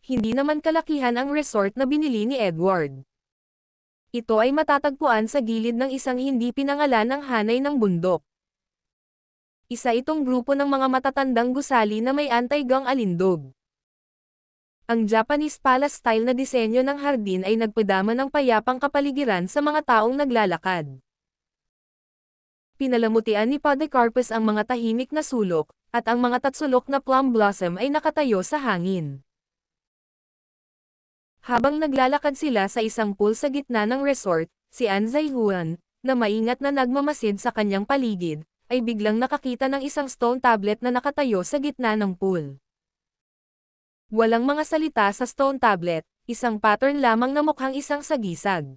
Hindi naman kalakihan ang resort na binili ni Edward. Ito ay matatagpuan sa gilid ng isang hindi pinangalanang hanay ng bundok. Isa itong grupo ng mga matatandang gusali na may anti-gang alindog. Ang Japanese palace-style na disenyo ng hardin ay nagpadama ng payapang kapaligiran sa mga taong naglalakad. Pinalamutian ni Polycarpus ang mga tahimik na sulok, at ang mga tatsulok na plum blossom ay nakatayo sa hangin. Habang naglalakad sila sa isang pool sa gitna ng resort, si An Zaihuan, na maingat na nagmamasid sa kanyang paligid, ay biglang nakakita ng isang stone tablet na nakatayo sa gitna ng pool. Walang mga salita sa stone tablet, isang pattern lamang na mukhang isang sagisag.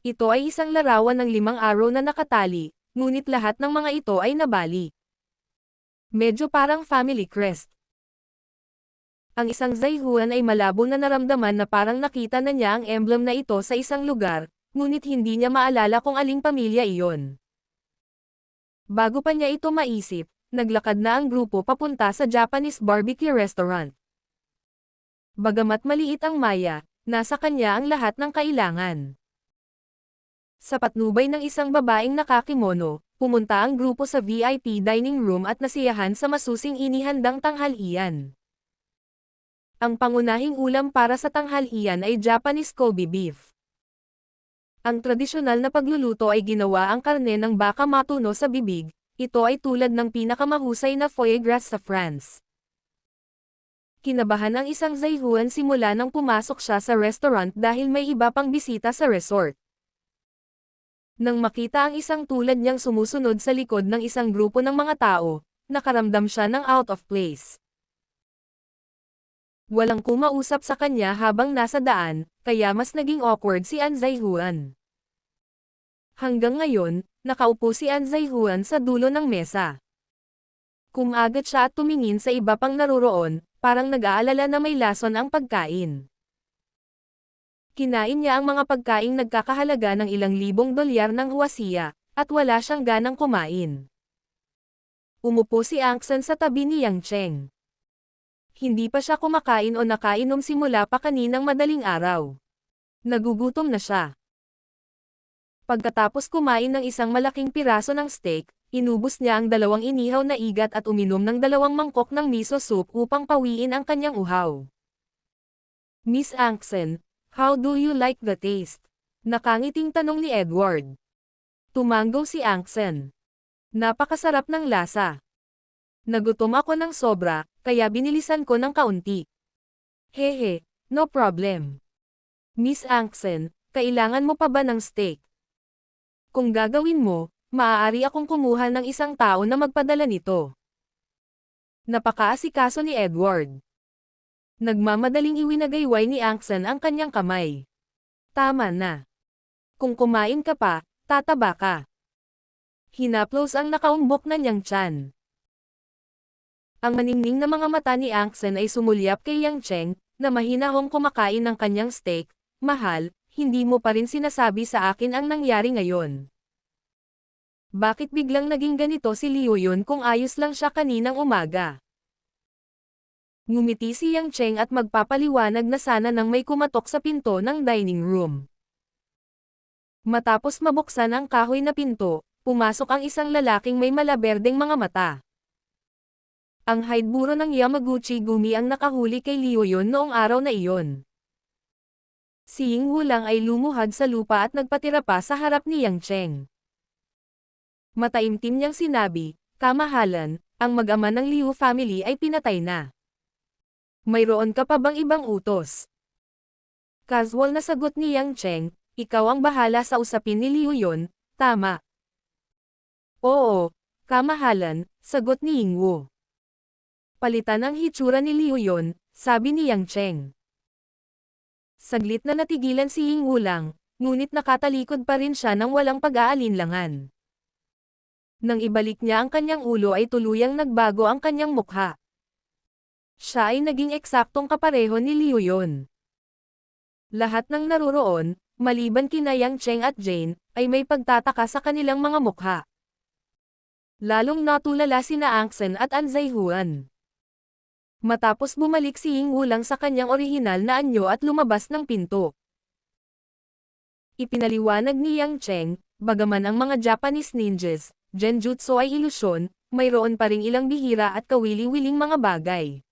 Ito ay isang larawan ng 5 arrow na nakatali, ngunit lahat ng mga ito ay nabali. Medyo parang family crest. Ang isang Zaihuan ay malabo na naramdaman na parang nakita na niya ang emblem na ito sa isang lugar, ngunit hindi niya maalala kung aling pamilya iyon. Bago pa niya ito maisip, naglakad na ang grupo papunta sa Japanese barbecue restaurant. Bagamat maliit ang Maya, nasa kanya ang lahat ng kailangan. Sa patnubay ng isang babaeng nakakimono, pumunta ang grupo sa VIP dining room at nasiyahan sa masusing inihandang tanghalian. Ang pangunahing ulam para sa tanghalian ay Japanese Kobe beef. Ang tradisyonal na pagluluto ay ginawa ang karne ng baka matuno sa bibig, ito ay tulad ng pinakamahusay na foie gras sa France. Kinabahan ang isang Zaihuan simula nang pumasok siya sa restaurant dahil may iba pang bisita sa resort. Nang makita ang isang tulad niyang sumusunod sa likod ng isang grupo ng mga tao, nakaramdam siya ng out of place. Walang kumausap sa kanya habang nasa daan, kaya mas naging awkward si An Zaihuan. Hanggang ngayon, nakaupo si An Zaihuan sa dulo ng mesa. Kumagat siya at tumingin sa iba pang naroroon, parang nag-aalala na may lason ang pagkain. Kinain niya ang mga pagkaing nagkakahalaga ng ilang libong dolyar ng huwasiya, at wala siyang ganang kumain. Umupo si Angsan sa tabi ni Yang Cheng. Hindi pa siya kumakain o nakainom simula pa kaninang madaling araw. Nagugutom na siya. Pagkatapos kumain ng isang malaking piraso ng steak, inubos niya ang 2 inihaw na igat at uminom ng 2 mangkok ng miso soup upang pawiin ang kanyang uhaw. Miss Angsen, how do you like the taste? Nakangiting tanong ni Edward. Tumanggo si Angsen. Napakasarap ng lasa. Nagutom ako ng sobra, kaya binilisan ko ng kaunti. Hehe, no problem. Miss Angsen, kailangan mo pa ba ng steak? Kung gagawin mo, maaari akong kumuha ng isang tao na magpadala nito. Napakaasikaso ni Edward. Nagmamadaling iwinagayway ni Angsen ang kanyang kamay. Tama na. Kung kumain ka pa, tataba ka. Hinaplos ang nakaumbok na niyang tiyan. Ang maningning na mga mata ni Angsen ay sumulyap kay Yang Cheng, na mahinahong kumakain ng kanyang steak. Mahal, hindi mo pa rin sinasabi sa akin ang nangyari ngayon. Bakit biglang naging ganito si Liu Yun kung ayos lang siya kaninang umaga? Ngumiti si Yang Cheng at magpapaliwanag na sana nang may kumatok sa pinto ng dining room. Matapos mabuksan ang kahoy na pinto, pumasok ang isang lalaking may malaberdeng mga mata. Ang hideburo ng Yamaguchi Gumi ang nakahuli kay Liu Yun noong araw na iyon. Si Ying Wu lang ay lumuhad sa lupa at nagpatira pa sa harap ni Yang Cheng. Mataimtim niyang sinabi, "Kamahalan, ang mag-ama ng Liu family ay pinatay na. Mayroon ka pa bang ibang utos?" Casual na sagot ni Yang Cheng, "Ikaw ang bahala sa usapin ni Liu Yun, tama?" "Oo, kamahalan," sagot ni Ying Wu. Palitan ang hitsura ni Liu Yun, sabi ni Yang Cheng. Saglit na natigilan si Ying Wu lang, ngunit nakatalikod pa rin siya ng walang pag-aalinlangan. Nang ibalik niya ang kanyang ulo ay tuluyang nagbago ang kanyang mukha. Siya ay naging eksaktong kapareho ni Liu Yun. Lahat ng naroroon, maliban kina Yang Cheng at Jane, ay may pagtataka sa kanilang mga mukha. Lalong natulala sina Angsen at An Zaihuan. Matapos bumalik si Ying Wulang sa kanyang orihinal na anyo at lumabas ng pinto. Ipinaliwanag ni Yang Cheng, bagaman ang mga Japanese ninjas, genjutsu ay ilusyon, mayroon pa ring ilang bihira at kawili-wiling mga bagay.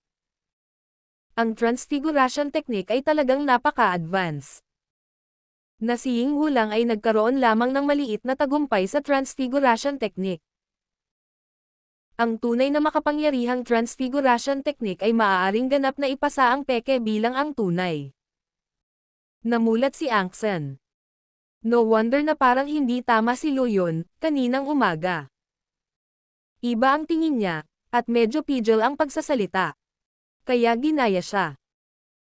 Ang transfiguration technique ay talagang napaka-advance. Na si Ying Wulang ay nagkaroon lamang ng maliit na tagumpay sa transfiguration technique. Ang tunay na makapangyarihang transfiguration technique ay maaaring ganap na ipasa ang peke bilang ang tunay. Namulat si Angsen. No wonder na parang hindi tama si Luyon, kaninang umaga. Iba ang tingin niya, at medyo pidgel ang pagsasalita. Kaya ginaya siya.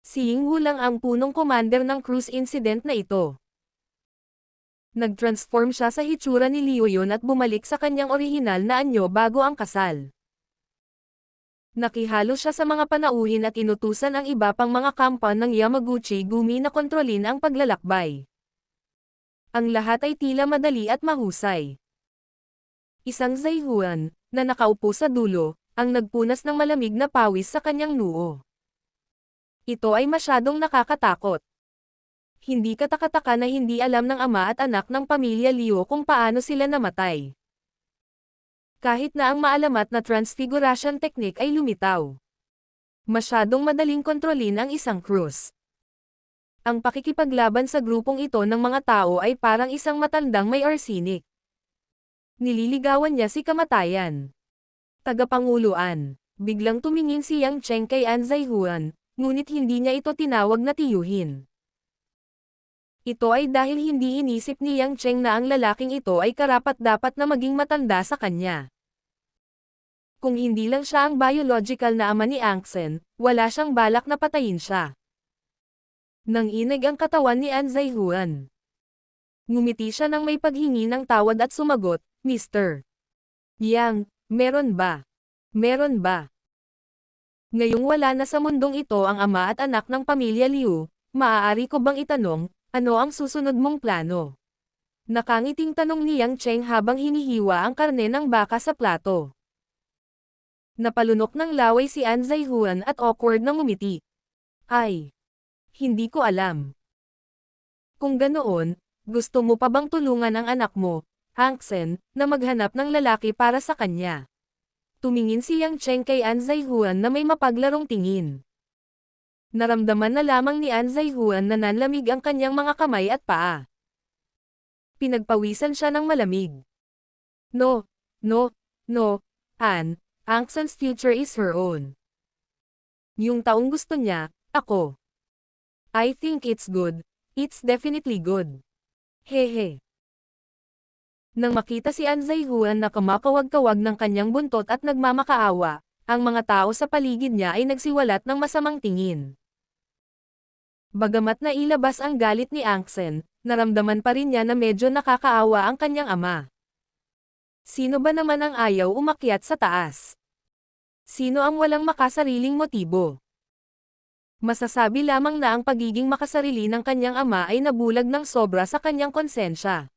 Si Ying Wulang ang punong commander ng cruise incident na ito. Nag-transform siya sa hitsura ni Luyon at bumalik sa kanyang orihinal na anyo bago ang kasal. Nakihalo siya sa mga panauhin at inutusan ang iba pang mga kampan ng Yamaguchi Gumi na kontrolin ang paglalakbay. Ang lahat ay tila madali at mahusay. Isang Zaihuan, na nakaupo sa dulo, ang nagpunas ng malamig na pawis sa kanyang noo. Ito ay masyadong nakakatakot. Hindi katakataka na hindi alam ng ama at anak ng pamilya Liu kung paano sila namatay. Kahit na ang maalamat na transfiguration technique ay lumitaw. Masyadong madaling kontrolin ang isang cruise. Ang pakikipaglaban sa grupong ito ng mga tao ay parang isang matandang may arsenic. Nililigawan niya si kamatayan. Tagapanguluan. Biglang tumingin si Yang Cheng kay An Zaihuan, ngunit hindi niya ito tinawag na tiyuhin. Ito ay dahil hindi inisip ni Yang Cheng na ang lalaking ito ay karapat-dapat na maging matanda sa kanya. Kung hindi lang siya ang biological na ama ni Angsen, wala siyang balak na patayin siya. Nanginig ang katawan ni An Zaihuan. Ngumiti siya nang may paghingi ng tawad at sumagot, Mr. Yang, meron ba? Meron ba? Ngayong wala na sa mundong ito ang ama at anak ng pamilya Liu, maaari ko bang itanong, ano ang susunod mong plano? Nakangiting tanong ni Yang Cheng habang hinihiwa ang karne ng baka sa plato. Napalunok ng laway si An Zaihuan at awkward na ngumiti. Ay! Hindi ko alam. Kung ganoon, gusto mo pa bang tulungan ang anak mo, Angsen, na maghanap ng lalaki para sa kanya? Tumingin si Yang Cheng kay An Zaihuan na may mapaglarong tingin. Naramdaman na lamang ni An Zaihuan na nanlamig ang kanyang mga kamay at paa. Pinagpawisan siya ng malamig. No, An, Angsen's future is her own. Yung taong gusto niya, ako. I think it's good. It's definitely good. Hehe. Nang makita si An Zaihuan na kumakawag-kawag ng kanyang buntot at nagmamakaawa, ang mga tao sa paligid niya ay nagsiwalat ng masamang tingin. Bagamat nailabas ang galit ni Angsen, naramdaman pa rin niya na medyo nakakaawa ang kanyang ama. Sino ba naman ang ayaw umakyat sa taas? Sino ang walang makasariling motibo? Masasabi lamang na ang pagiging makasarili ng kanyang ama ay nabulag ng sobra sa kanyang konsensya.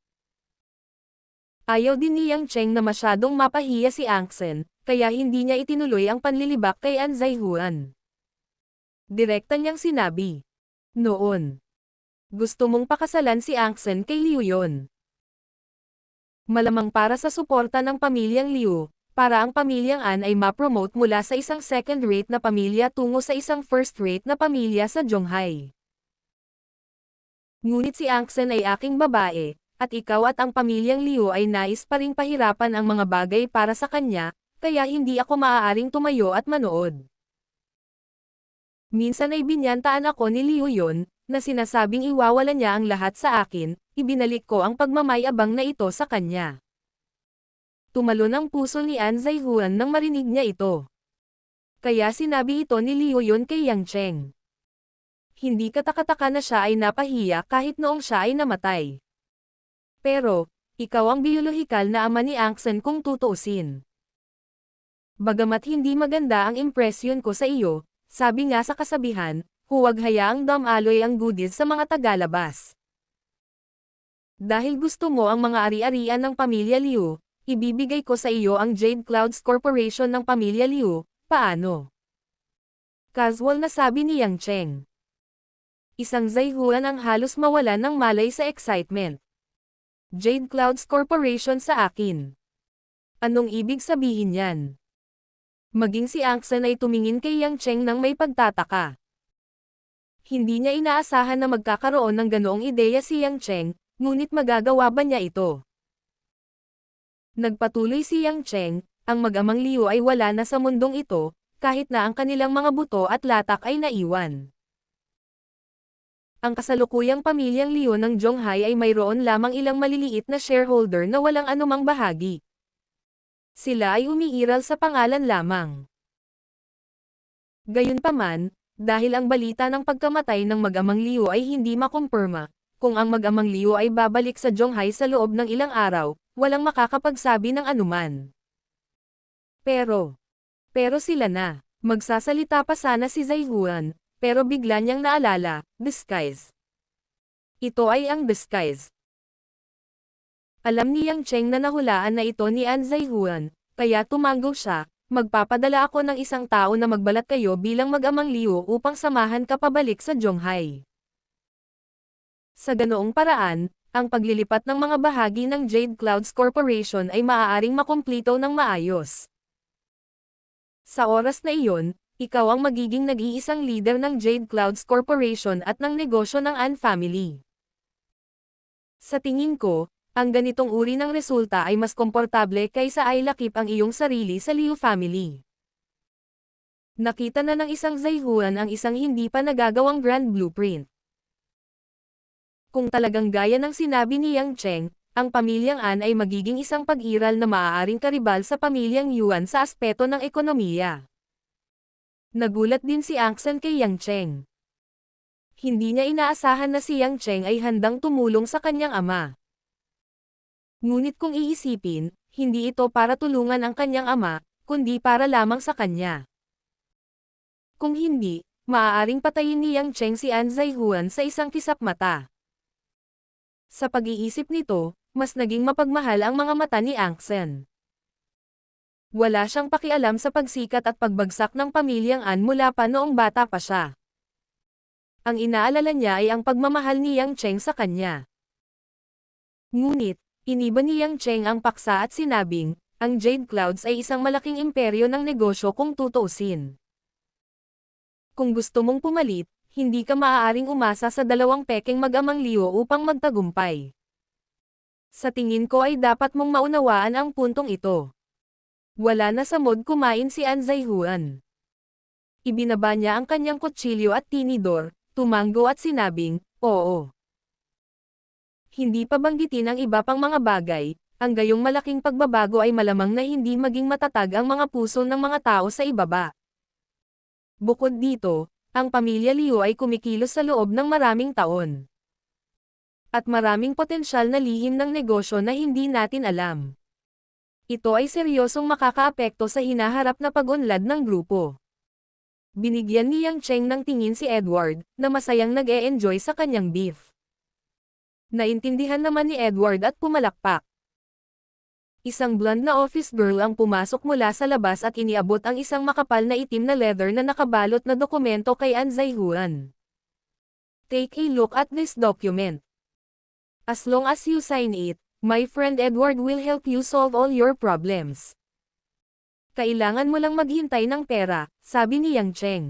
Ayaw din ni Yang Cheng na masyadong mapahiya si Angsen, kaya hindi niya itinuloy ang panlilibak kay An Zaihuan. Direkta niyang sinabi. Noon. Gusto mong pakasalan si Angsen kay Liu yon. Malamang para sa suporta ng pamilyang Liu, para ang pamilyang An ay ma-promote mula sa isang second-rate na pamilya tungo sa isang first-rate na pamilya sa Zhonghai. Ngunit si Angsen ay aking babae, at ikaw at ang pamilyang Liu ay nais pa ring pahirapan ang mga bagay para sa kanya, kaya hindi ako maaaring tumayo at manood. Minsan ay binyantaan ako ni Liu yon, na sinasabing iwawalan niya ang lahat sa akin, ibinalik ko ang pagmamayabang na ito sa kanya. Tumalon ang puso ni An Zaihuan nang marinig niya ito. Kaya sinabi ito ni Liu yon kay Yang Cheng. Hindi katakataka na siya ay napahiya kahit noong siya ay namatay. Pero, ikaw ang biolohikal na ama ni Angsen kung tutuusin. Bagamat hindi maganda ang impresyon ko sa iyo, sabi nga sa kasabihan, huwag hayaang damaloy ang goodies sa mga tagalabas. Dahil gusto mo ang mga ari-arian ng pamilya Liu, ibibigay ko sa iyo ang Jade Clouds Corporation ng pamilya Liu, paano? Casual na sabi ni Yang Cheng. Isang Zaihuan ang halos mawalan ng malay sa excitement. Jade Clouds Corporation sa akin. Anong ibig sabihin yan? Maging si Angsan ay tumingin kay Yang Cheng nang may pagtataka. Hindi niya inaasahan na magkakaroon ng ganoong ideya si Yang Cheng, ngunit magagawa ba niya ito? Nagpatuloy si Yang Cheng, ang mag-amang Liu ay wala na sa mundong ito, kahit na ang kanilang mga buto at latak ay naiwan. Ang kasalukuyang pamilyang Liu ng Zhonghai ay mayroon lamang ilang maliliit na shareholder na walang anumang bahagi. Sila ay umiiral sa pangalan lamang. Gayunpaman, dahil ang balita ng pagkamatay ng mag-amang Liu ay hindi makumpirma, kung ang mag-amang Liu ay babalik sa Zhonghai sa loob ng ilang araw, walang makakapagsabi ng anuman. Pero sila na. Magsasalita pa sana si Zaihuan, pero bigla niyang naalala, disguise. Ito ay ang disguise. Alam ni Yang Cheng na nahulaan na ito ni An Zaihuan, kaya tumango siya, magpapadala ako ng isang tao na magbalat kayo bilang mag-amang Liu upang samahan ka pabalik sa Zhonghai. Sa ganoong paraan, ang paglilipat ng mga bahagi ng Jade Clouds Corporation ay maaaring makumplito ng maayos. Sa oras na iyon, ikaw ang magiging nag-iisang leader ng Jade Clouds Corporation at ng negosyo ng An family. Sa tingin ko, ang ganitong uri ng resulta ay mas komportable kaysa ay lakip ang iyong sarili sa Liu family. Nakita na ng isang Zaihuan ang isang hindi pa nagagawang grand blueprint. Kung talagang gaya ng sinabi ni Yang Cheng, ang pamilyang An ay magiging isang pag-iral na maaaring karibal sa pamilyang Yuan sa aspeto ng ekonomiya. Nagulat din si Angsan kay Yang Cheng. Hindi niya inaasahan na si Yang Cheng ay handang tumulong sa kanyang ama. Ngunit kung iisipin, hindi ito para tulungan ang kanyang ama, kundi para lamang sa kanya. Kung hindi, maaaring patayin ni Yang Cheng si An Zaihuan sa isang kisap mata. Sa pag-iisip nito, mas naging mapagmahal ang mga mata ni Angsan. Wala siyang pakialam sa pagsikat at pagbagsak ng pamilyang An mula pa noong bata pa siya. Ang inaalala niya ay ang pagmamahal ni Yang Cheng sa kanya. Ngunit, iniba ni Yang Cheng ang paksa at sinabing, ang Jade Clouds ay isang malaking imperyo ng negosyo kung tutuusin. Kung gusto mong pumalit, hindi ka maaaring umasa sa dalawang pekeng mag-amang Liu upang magtagumpay. Sa tingin ko ay dapat mong maunawaan ang puntong ito. Wala na sa mood kumain si An Zaihuan. Ibinaba niya ang kanyang kutsilyo at tinidor, tumango at sinabing, oo. Hindi pa banggitin ang iba pang mga bagay, ang gayong malaking pagbabago ay malamang na hindi maging matatag ang mga puso ng mga tao sa ibaba. Bukod dito, ang pamilya Liu ay kumikilos sa loob ng maraming taon. At maraming potensyal na lihim ng negosyo na hindi natin alam. Ito ay seryosong makakaapekto sa hinaharap na pag-unlad ng grupo. Binigyan ni Yang Cheng ng tingin si Edward, na masayang nag-e-enjoy sa kanyang beef. Naintindihan naman ni Edward at pumalakpak. Isang blonde na office girl ang pumasok mula sa labas at iniabot ang isang makapal na itim na leather na nakabalot na dokumento kay An Zaihuan. Take a look at this document. As long as you sign it, my friend Edward will help you solve all your problems. Kailangan mo lang maghintay ng pera, sabi ni Yang Cheng.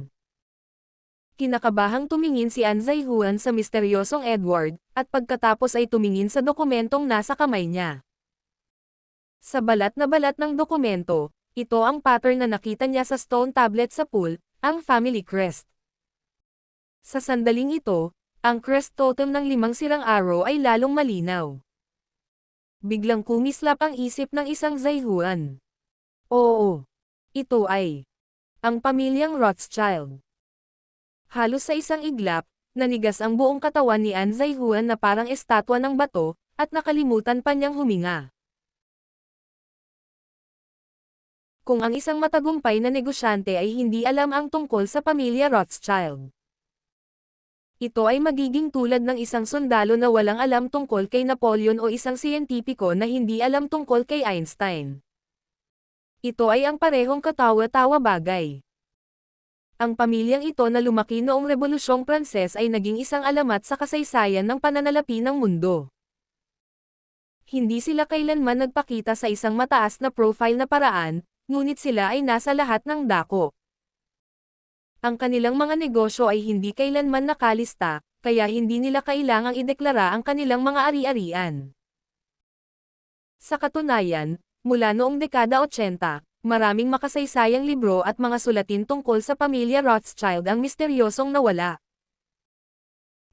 Kinakabahang tumingin si An Zaihuan sa misteryosong Edward, at pagkatapos ay tumingin sa dokumentong nasa kamay niya. Sa balat ng dokumento, ito ang pattern na nakita niya sa stone tablet sa pool, ang family crest. Sa sandaling ito, ang crest totem ng 5 sirang arrow ay lalong malinaw. Biglang kumislap ang isip ng isang Zaihuan. Oo. Ito ay ang pamilyang Rothschild. Halos sa isang iglap, nanigas ang buong katawan ni An Zaihuan na parang estatwa ng bato, at nakalimutan pa niyang huminga. Kung ang isang matagumpay na negosyante ay hindi alam ang tungkol sa pamilya Rothschild, ito ay magiging tulad ng isang sundalo na walang alam tungkol kay Napoleon o isang siyentipiko na hindi alam tungkol kay Einstein. Ito ay ang parehong katawa-tawa bagay. Ang pamilyang ito na lumaki noong Rebolusyong Pranses ay naging isang alamat sa kasaysayan ng pananalapi ng mundo. Hindi sila kailanman nagpakita sa isang mataas na profile na paraan, ngunit sila ay nasa lahat ng dako. Ang kanilang mga negosyo ay hindi kailanman nakalista, kaya hindi nila kailangang ideklara ang kanilang mga ari-arian. Sa katunayan, mula noong dekada 80, maraming makasaysayang libro at mga sulatin tungkol sa pamilya Rothschild ang misteryosong nawala.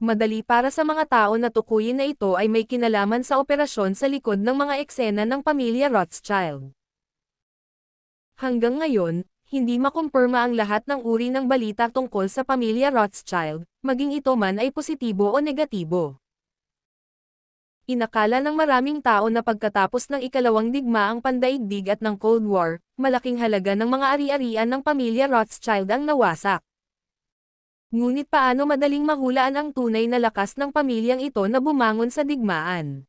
Madali para sa mga tao na tukuyin na ito ay may kinalaman sa operasyon sa likod ng mga eksena ng pamilya Rothschild. Hanggang ngayon, hindi makumpirma ang lahat ng uri ng balita tungkol sa pamilya Rothschild, maging ito man ay positibo o negatibo. Inakala ng maraming tao na pagkatapos ng ikalawang digmaang pandaigdig at ng Cold War, malaking halaga ng mga ari-arian ng pamilya Rothschild ang nawasak. Ngunit paano madaling mahulaan ang tunay na lakas ng pamilyang ito na bumangon sa digmaan?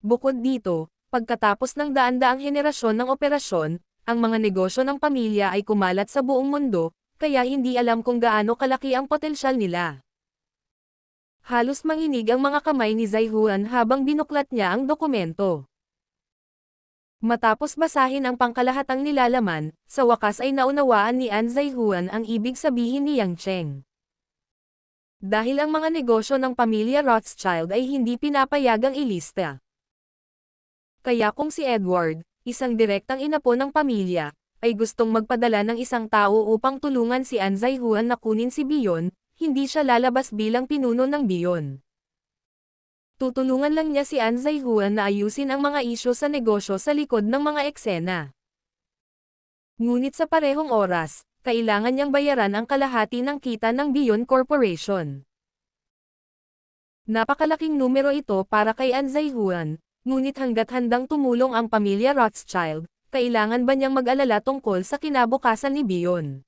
Bukod dito, pagkatapos ng daan-daang henerasyon ng operasyon, ang mga negosyo ng pamilya ay kumalat sa buong mundo, kaya hindi alam kung gaano kalaki ang potensyal nila. Halos manginig ang mga kamay ni Zaihuan habang binuklat niya ang dokumento. Matapos basahin ang pangkalahatang nilalaman, sa wakas ay naunawaan ni An Zaihuan ang ibig sabihin ni Yang Cheng. Dahil ang mga negosyo ng pamilya Rothschild ay hindi pinapayagang ilista. Kaya kung si Edward, isang direktang inapo ng pamilya, ay gustong magpadala ng isang tao upang tulungan si An Zaihuan na kunin si Bion, hindi siya lalabas bilang pinuno ng Bion. Tutulungan lang niya si An Zaihuan na ayusin ang mga isyu sa negosyo sa likod ng mga eksena. Ngunit sa parehong oras, kailangan niyang bayaran ang kalahati ng kita ng Bion Corporation. Napakalaking numero ito para kay An Zaihuan, ngunit hanggat handang tumulong ang pamilya Rothschild, kailangan ba niyang mag-alala tungkol sa kinabukasan ni Bion?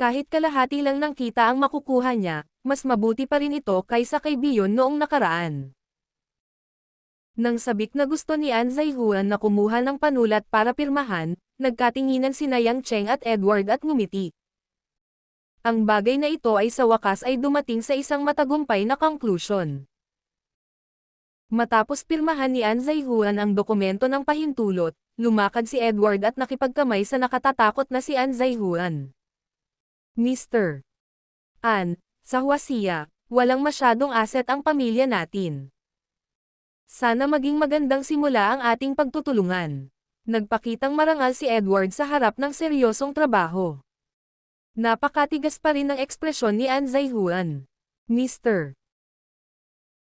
Kahit kalahati lang ng kita ang makukuha niya, mas mabuti pa rin ito kaysa kay Bion noong nakaraan. Nang sabik na gusto ni An Zaihuan na kumuha ng panulat para pirmahan, nagkatinginan sina Yang Cheng at Edward at ngumiti. Ang bagay na ito ay sa wakas ay dumating sa isang matagumpay na conclusion. Matapos pirmahan ni An Zaihuan ang dokumento ng pahintulot, lumakad si Edward at nakipagkamay sa nakatatakot na si An Zaihuan. Mr. An, sa Huasia, walang masyadong asset ang pamilya natin. Sana maging magandang simula ang ating pagtutulungan. Nagpakitang marangal si Edward sa harap ng seryosong trabaho. Napakatigas pa rin ng ekspresyon ni An Zaihuan. Mr.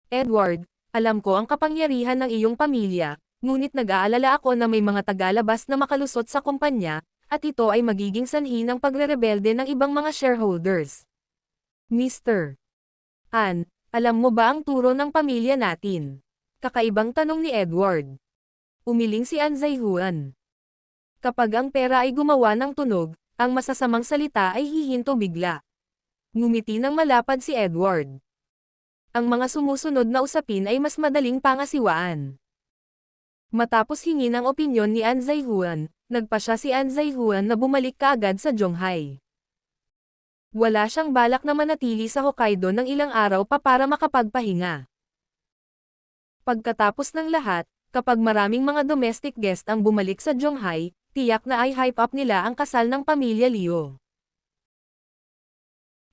Edward, alam ko ang kapangyarihan ng iyong pamilya, ngunit nag-aalala ako na may mga tagalabas na makalusot sa kumpanya, at ito ay magiging sanhi ng pagrerebelde ng ibang mga shareholders. Mr. An, alam mo ba ang turo ng pamilya natin? Kakaibang tanong ni Edward. Umiling si An Zaihuan. Kapag ang pera ay gumawa ng tunog, ang masasamang salita ay hihinto bigla. Ngumiti ng malapad si Edward. Ang mga sumusunod na usapin ay mas madaling pangasiwaan. Matapos hingin ang opinyon ni An Zaihuan, nagpasya si An Zaihuan na bumalik kaagad sa Zhonghai. Wala siyang balak na manatili sa Hokkaido ng ilang araw pa para makapagpahinga. Pagkatapos ng lahat, kapag maraming mga domestic guest ang bumalik sa Zhonghai, tiyak na ay hype up nila ang kasal ng pamilya Liu.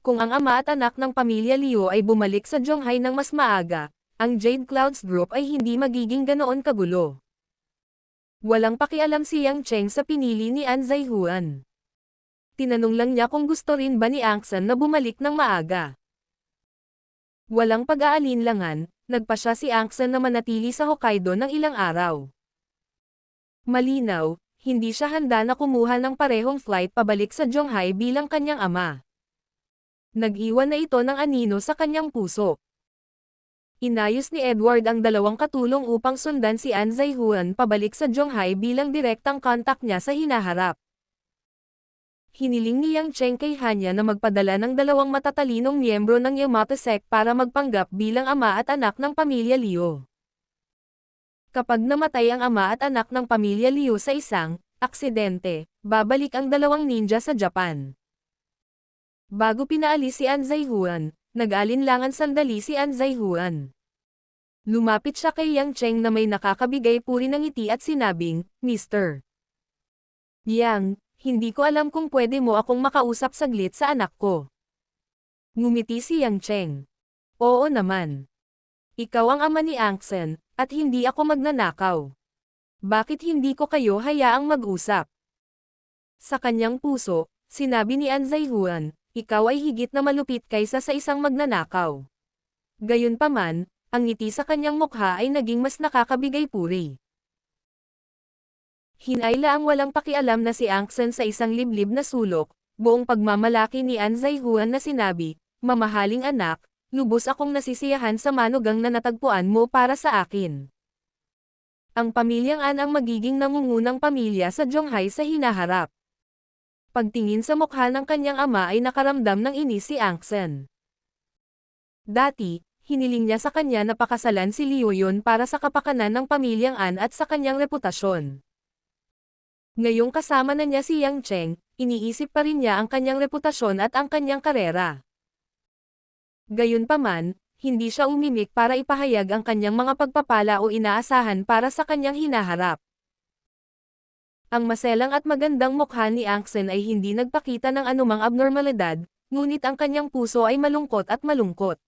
Kung ang ama at anak ng pamilya Liu ay bumalik sa Zhonghai ng mas maaga, ang Jade Clouds Group ay hindi magiging ganoon kagulo. Walang pakialam si Yang Cheng sa pinili ni An Zaihuan. Tinanong lang niya kung gusto rin ba ni Angsan na bumalik ng maaga. Walang pag-aalinlangan, nagpasya si Angsan na manatili sa Hokkaido ng ilang araw. Malinaw, hindi siya handa na kumuha ng parehong flight pabalik sa Zhonghai bilang kanyang ama. Nag-iwan na ito ng anino sa kanyang puso. Inayos ni Edward ang dalawang katulong upang sundan si An Zaihuan pabalik sa Zhonghai bilang direktang kontak niya sa hinaharap. Hiniling ni Yang Cheng kay Hanya na magpadala ng dalawang matatalinong miyembro ng Yamato sect para magpanggap bilang ama at anak ng pamilya Liu. Kapag namatay ang ama at anak ng pamilya Liu sa isang, aksidente, babalik ang dalawang ninja sa Japan. Bago pinaalis si An Zaihuan, nag-alinlangan sandali si An Zaihuan. Lumapit siya kay Yang Cheng na may nakakabigay puri ng ngiti at sinabing, Mr. Yang, hindi ko alam kung pwede mo akong makausap saglit sa anak ko. Ngumiti si Yang Cheng. Oo naman. Ikaw ang ama ni Angsen, at hindi ako magnanakaw. Bakit hindi ko kayo hayaang mag-usap? Sa kanyang puso, sinabi ni An Zaihuan, ikaw ay higit na malupit kaysa sa isang magnanakaw. Gayunpaman, ang ngiti sa kanyang mukha ay naging mas nakakabigay puri. Hinayla ang walang pakialam na si Angsen sa isang liblib na sulok, buong pagmamalaki ni An Zaihuan na sinabi, mamahaling anak, lubos akong nasisiyahan sa manugang na natagpuan mo para sa akin. Ang pamilyang An ang magiging nangungunang pamilya sa Zhonghai sa hinaharap. Pagtingin sa mukha ng kanyang ama ay nakaramdam ng inis si Angsen. Dati, hiniling niya sa kanya na pakasalan si Liu Yun para sa kapakanan ng pamilyang An at sa kanyang reputasyon. Ngayong kasama na niya si Yang Cheng, iniisip pa rin niya ang kanyang reputasyon at ang kanyang karera. Gayunpaman, hindi siya umimik para ipahayag ang kanyang mga pagpapala o inaasahan para sa kanyang hinaharap. Ang maselang at magandang mukha ni Angsen ay hindi nagpakita ng anumang abnormalidad, ngunit ang kanyang puso ay malungkot at malungkot.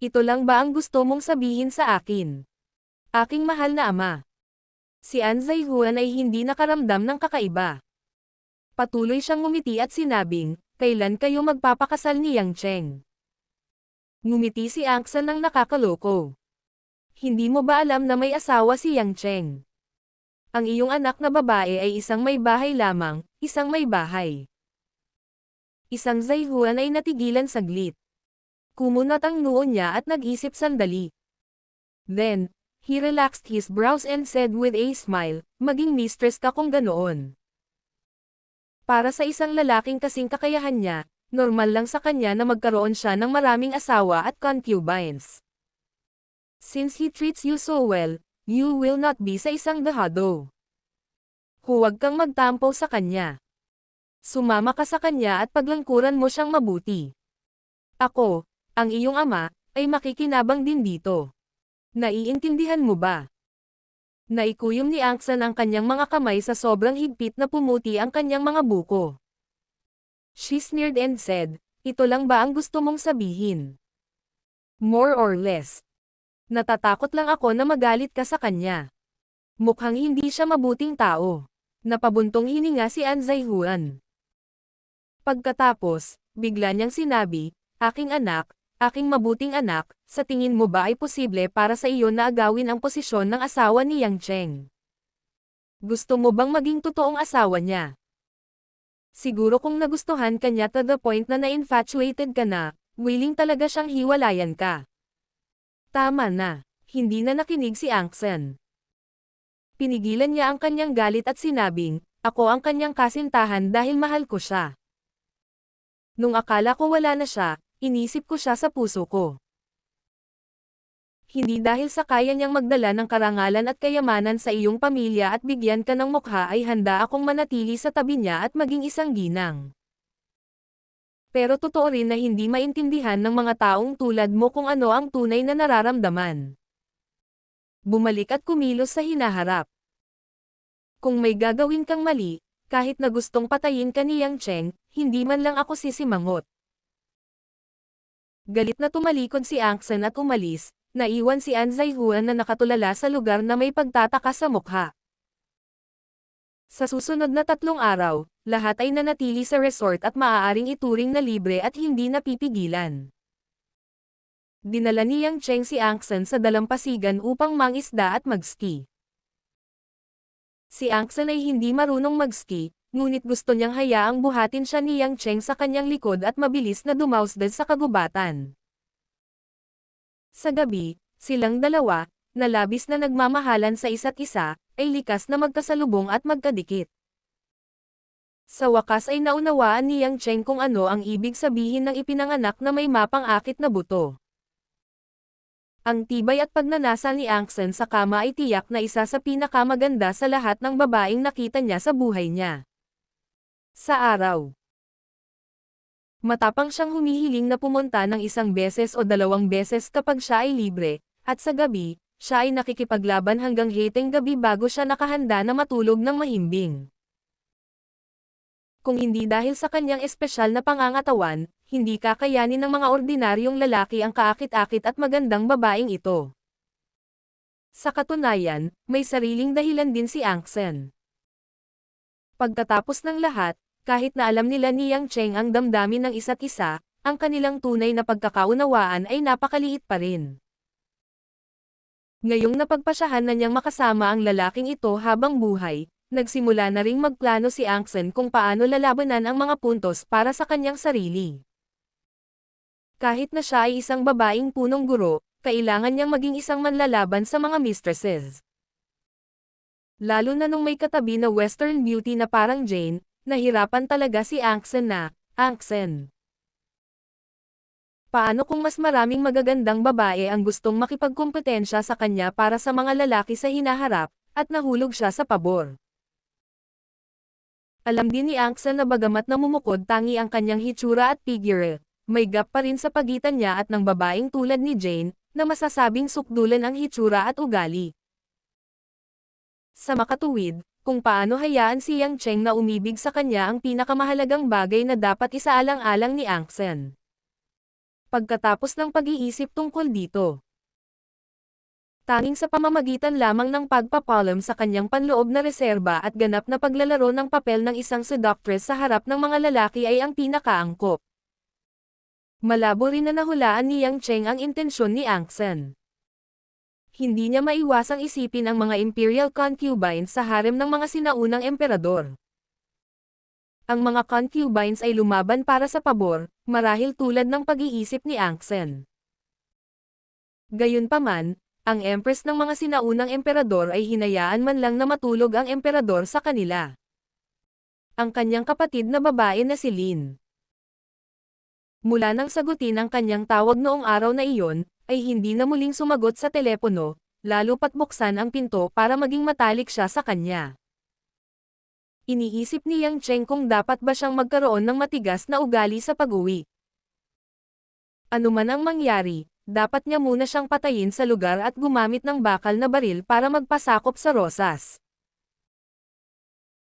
Ito lang ba ang gusto mong sabihin sa akin? Aking mahal na ama. Si An Zaihuan ay hindi nakaramdam ng kakaiba. Patuloy siyang ngumiti at sinabing, kailan kayo magpapakasal ni Yang Cheng? Ngumiti si Angsen ng nakakaloko. Hindi mo ba alam na may asawa si Yang Cheng? Ang iyong anak na babae ay isang may bahay lamang, isang may bahay. Isang Zaihuan ay natigilan saglit. Kumunat ang noo niya at nag-isip sandali. Then, he relaxed his brows and said with a smile, maging mistress ka kung ganoon. Para sa isang lalaking kasing kakayahan niya, normal lang sa kanya na magkaroon siya ng maraming asawa at concubines. Since he treats you so well, you will not be sa isang dehado. Huwag kang magtampo sa kanya. Sumama ka sa kanya at paglangkuran mo siyang mabuti. Ako, ang iyong ama, ay makikinabang din dito. Naiintindihan mo ba? Naikuyom ni Angsen ang kanyang mga kamay sa sobrang higpit na pumuti ang kanyang mga buko. She sneered and said, ito lang ba ang gusto mong sabihin? More or less. Natatakot lang ako na magalit ka sa kanya. Mukhang hindi siya mabuting tao. Napabuntong hininga si An Zaihuan. Pagkatapos, bigla niyang sinabi, aking anak, aking mabuting anak, sa tingin mo ba ay posible para sa iyo na agawin ang posisyon ng asawa ni Yang Cheng? Gusto mo bang maging totoong asawa niya? Siguro kung nagustuhan ka niya to the point na na-infatuated ka na, willing talaga siyang hiwalayan ka. Tama na, hindi na nakinig si Angsen. Pinigilan niya ang kanyang galit at sinabing, ako ang kanyang kasintahan dahil mahal ko siya. Nung akala ko wala na siya, inisip ko siya sa puso ko. Hindi dahil sa kaya niyang magdala ng karangalan at kayamanan sa iyong pamilya at bigyan ka ng mukha ay handa akong manatili sa tabi niya at maging isang ginang. Pero totoo rin na hindi maintindihan ng mga taong tulad mo kung ano ang tunay na nararamdaman. Bumalik at kumilos sa hinaharap. Kung may gagawin kang mali, kahit na gustong patayin ka ni Yang Cheng, hindi man lang ako sisimangot. Galit na tumalikod si Angsen at umalis, naiwan si An Zaihuan na nakatulala sa lugar na may pagtataka sa mukha. Sa susunod na 3 araw, lahat ay nanatili sa resort at maaaring ituring na libre at hindi napipigilan. Dinala ni Yang Cheng si Angsen sa dalampasigan upang mangisda at magski. Si Angsen ay hindi marunong magski, ngunit gusto niyang hayaang buhatin siya ni Yang Cheng sa kanyang likod at mabilis na dumausdad sa kagubatan. Sa gabi, silang dalawa, na labis na nagmamahalan sa isa't isa, ay likas na magkasalubong at magkadikit. Sa wakas ay naunawaan ni Yang Cheng kung ano ang ibig sabihin ng ipinanganak na may mapang-akit na buto. Ang tibay at pagnanasa ni Angsen sa kama ay tiyak na isa sa pinakamaganda sa lahat ng babaeng nakita niya sa buhay niya. Sa araw, matapang siyang humihiling na pumunta ng 1 beses o 2 beses kapag siya ay libre, at sa gabi, siya ay nakikipaglaban hanggang hiteng gabi bago siya nakahanda na matulog ng mahimbing. Kung hindi dahil sa kanyang espesyal na pangangatawan, hindi kakayanin ng mga ordinaryong lalaki ang kaakit-akit at magandang babaeng ito. Sa katunayan, may sariling dahilan din si Angsen. Pagkatapos ng lahat, kahit na alam nila ni Yang Cheng ang damdamin ng isa't isa, ang kanilang tunay na pagkakaunawaan ay napakaliit pa rin. Ngayong napagpasyahan na niyang makasama ang lalaking ito habang buhay, nagsimula na ring magplano si Angsen kung paano lalabanan ang mga puntos para sa kanyang sarili. Kahit na siya ay isang babaeng punong guro, kailangan niyang maging isang manlalaban sa mga mistresses. Lalo na nung may katabi na Western beauty na parang Jane, nahirapan talaga si Angsen na, Angsen. Paano kung mas maraming magagandang babae ang gustong makipagkumpetensya sa kanya para sa mga lalaki sa hinaharap, at nahulog siya sa pabor? Alam din ni Angsen na bagamat namumukod tangi ang kanyang hitsura at figure, may gap pa rin sa pagitan niya at ng babaeng tulad ni Jane, na masasabing sukdulan ang hitsura at ugali. Sa makatuwid, kung paano hayaan si Yang Cheng na umibig sa kanya ang pinakamahalagang bagay na dapat isaalang-alang ni Angsen. Pagkatapos ng pag-iisip tungkol dito, tanging sa pamamagitan lamang ng pagpapalam sa kanyang panloob na reserba at ganap na paglalaro ng papel ng isang seductress sa harap ng mga lalaki ay ang pinakaangkop. Malabo rin na nahulaan ni Yang Cheng ang intensyon ni Angsen. Hindi niya maiwasang isipin ang mga imperial concubines sa harem ng mga sinaunang emperador. Ang mga concubines ay lumaban para sa pabor, marahil tulad ng pag-iisip ni Angsen. Gayunpaman, ang empress ng mga sinaunang emperador ay hinayaan man lang na matulog ang emperador sa kanila. Ang kanyang kapatid na babae na si Lin. Mula nang sagutin ang kanyang tawag noong araw na iyon, ay hindi na muling sumagot sa telepono, lalo pat buksan ang pinto para maging matalik siya sa kanya. Iniisip ni Yang Cheng kung dapat ba siyang magkaroon ng matigas na ugali sa pag-uwi. Ano man ang mangyari, dapat niya muna siyang patayin sa lugar at gumamit ng bakal na baril para magpasakop sa rosas.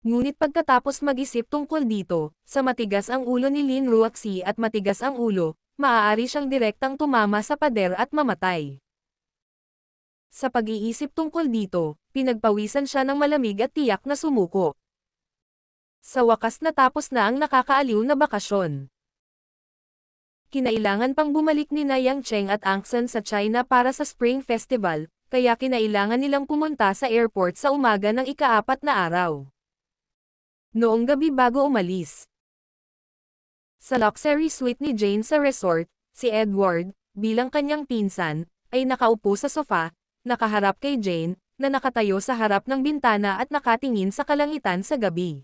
Ngunit pagkatapos mag-isip tungkol dito, sa matigas ang ulo ni Lin Ruaxi at matigas ang ulo, maaari siyang direktang tumama sa pader at mamatay. Sa pag-iisip tungkol dito, pinagpawisan siya ng malamig at tiyak na sumuko. Sa wakas natapos na ang nakakaaliw na bakasyon. Kinailangan pang bumalik ni Yang Cheng at Angsen sa China para sa Spring Festival, kaya kinailangan nilang pumunta sa airport sa umaga ng ika-4 na araw. Noong gabi bago umalis, sa luxury suite ni Jane sa resort, si Edward, bilang kanyang pinsan, ay nakaupo sa sofa, nakaharap kay Jane, na nakatayo sa harap ng bintana at nakatingin sa kalangitan sa gabi.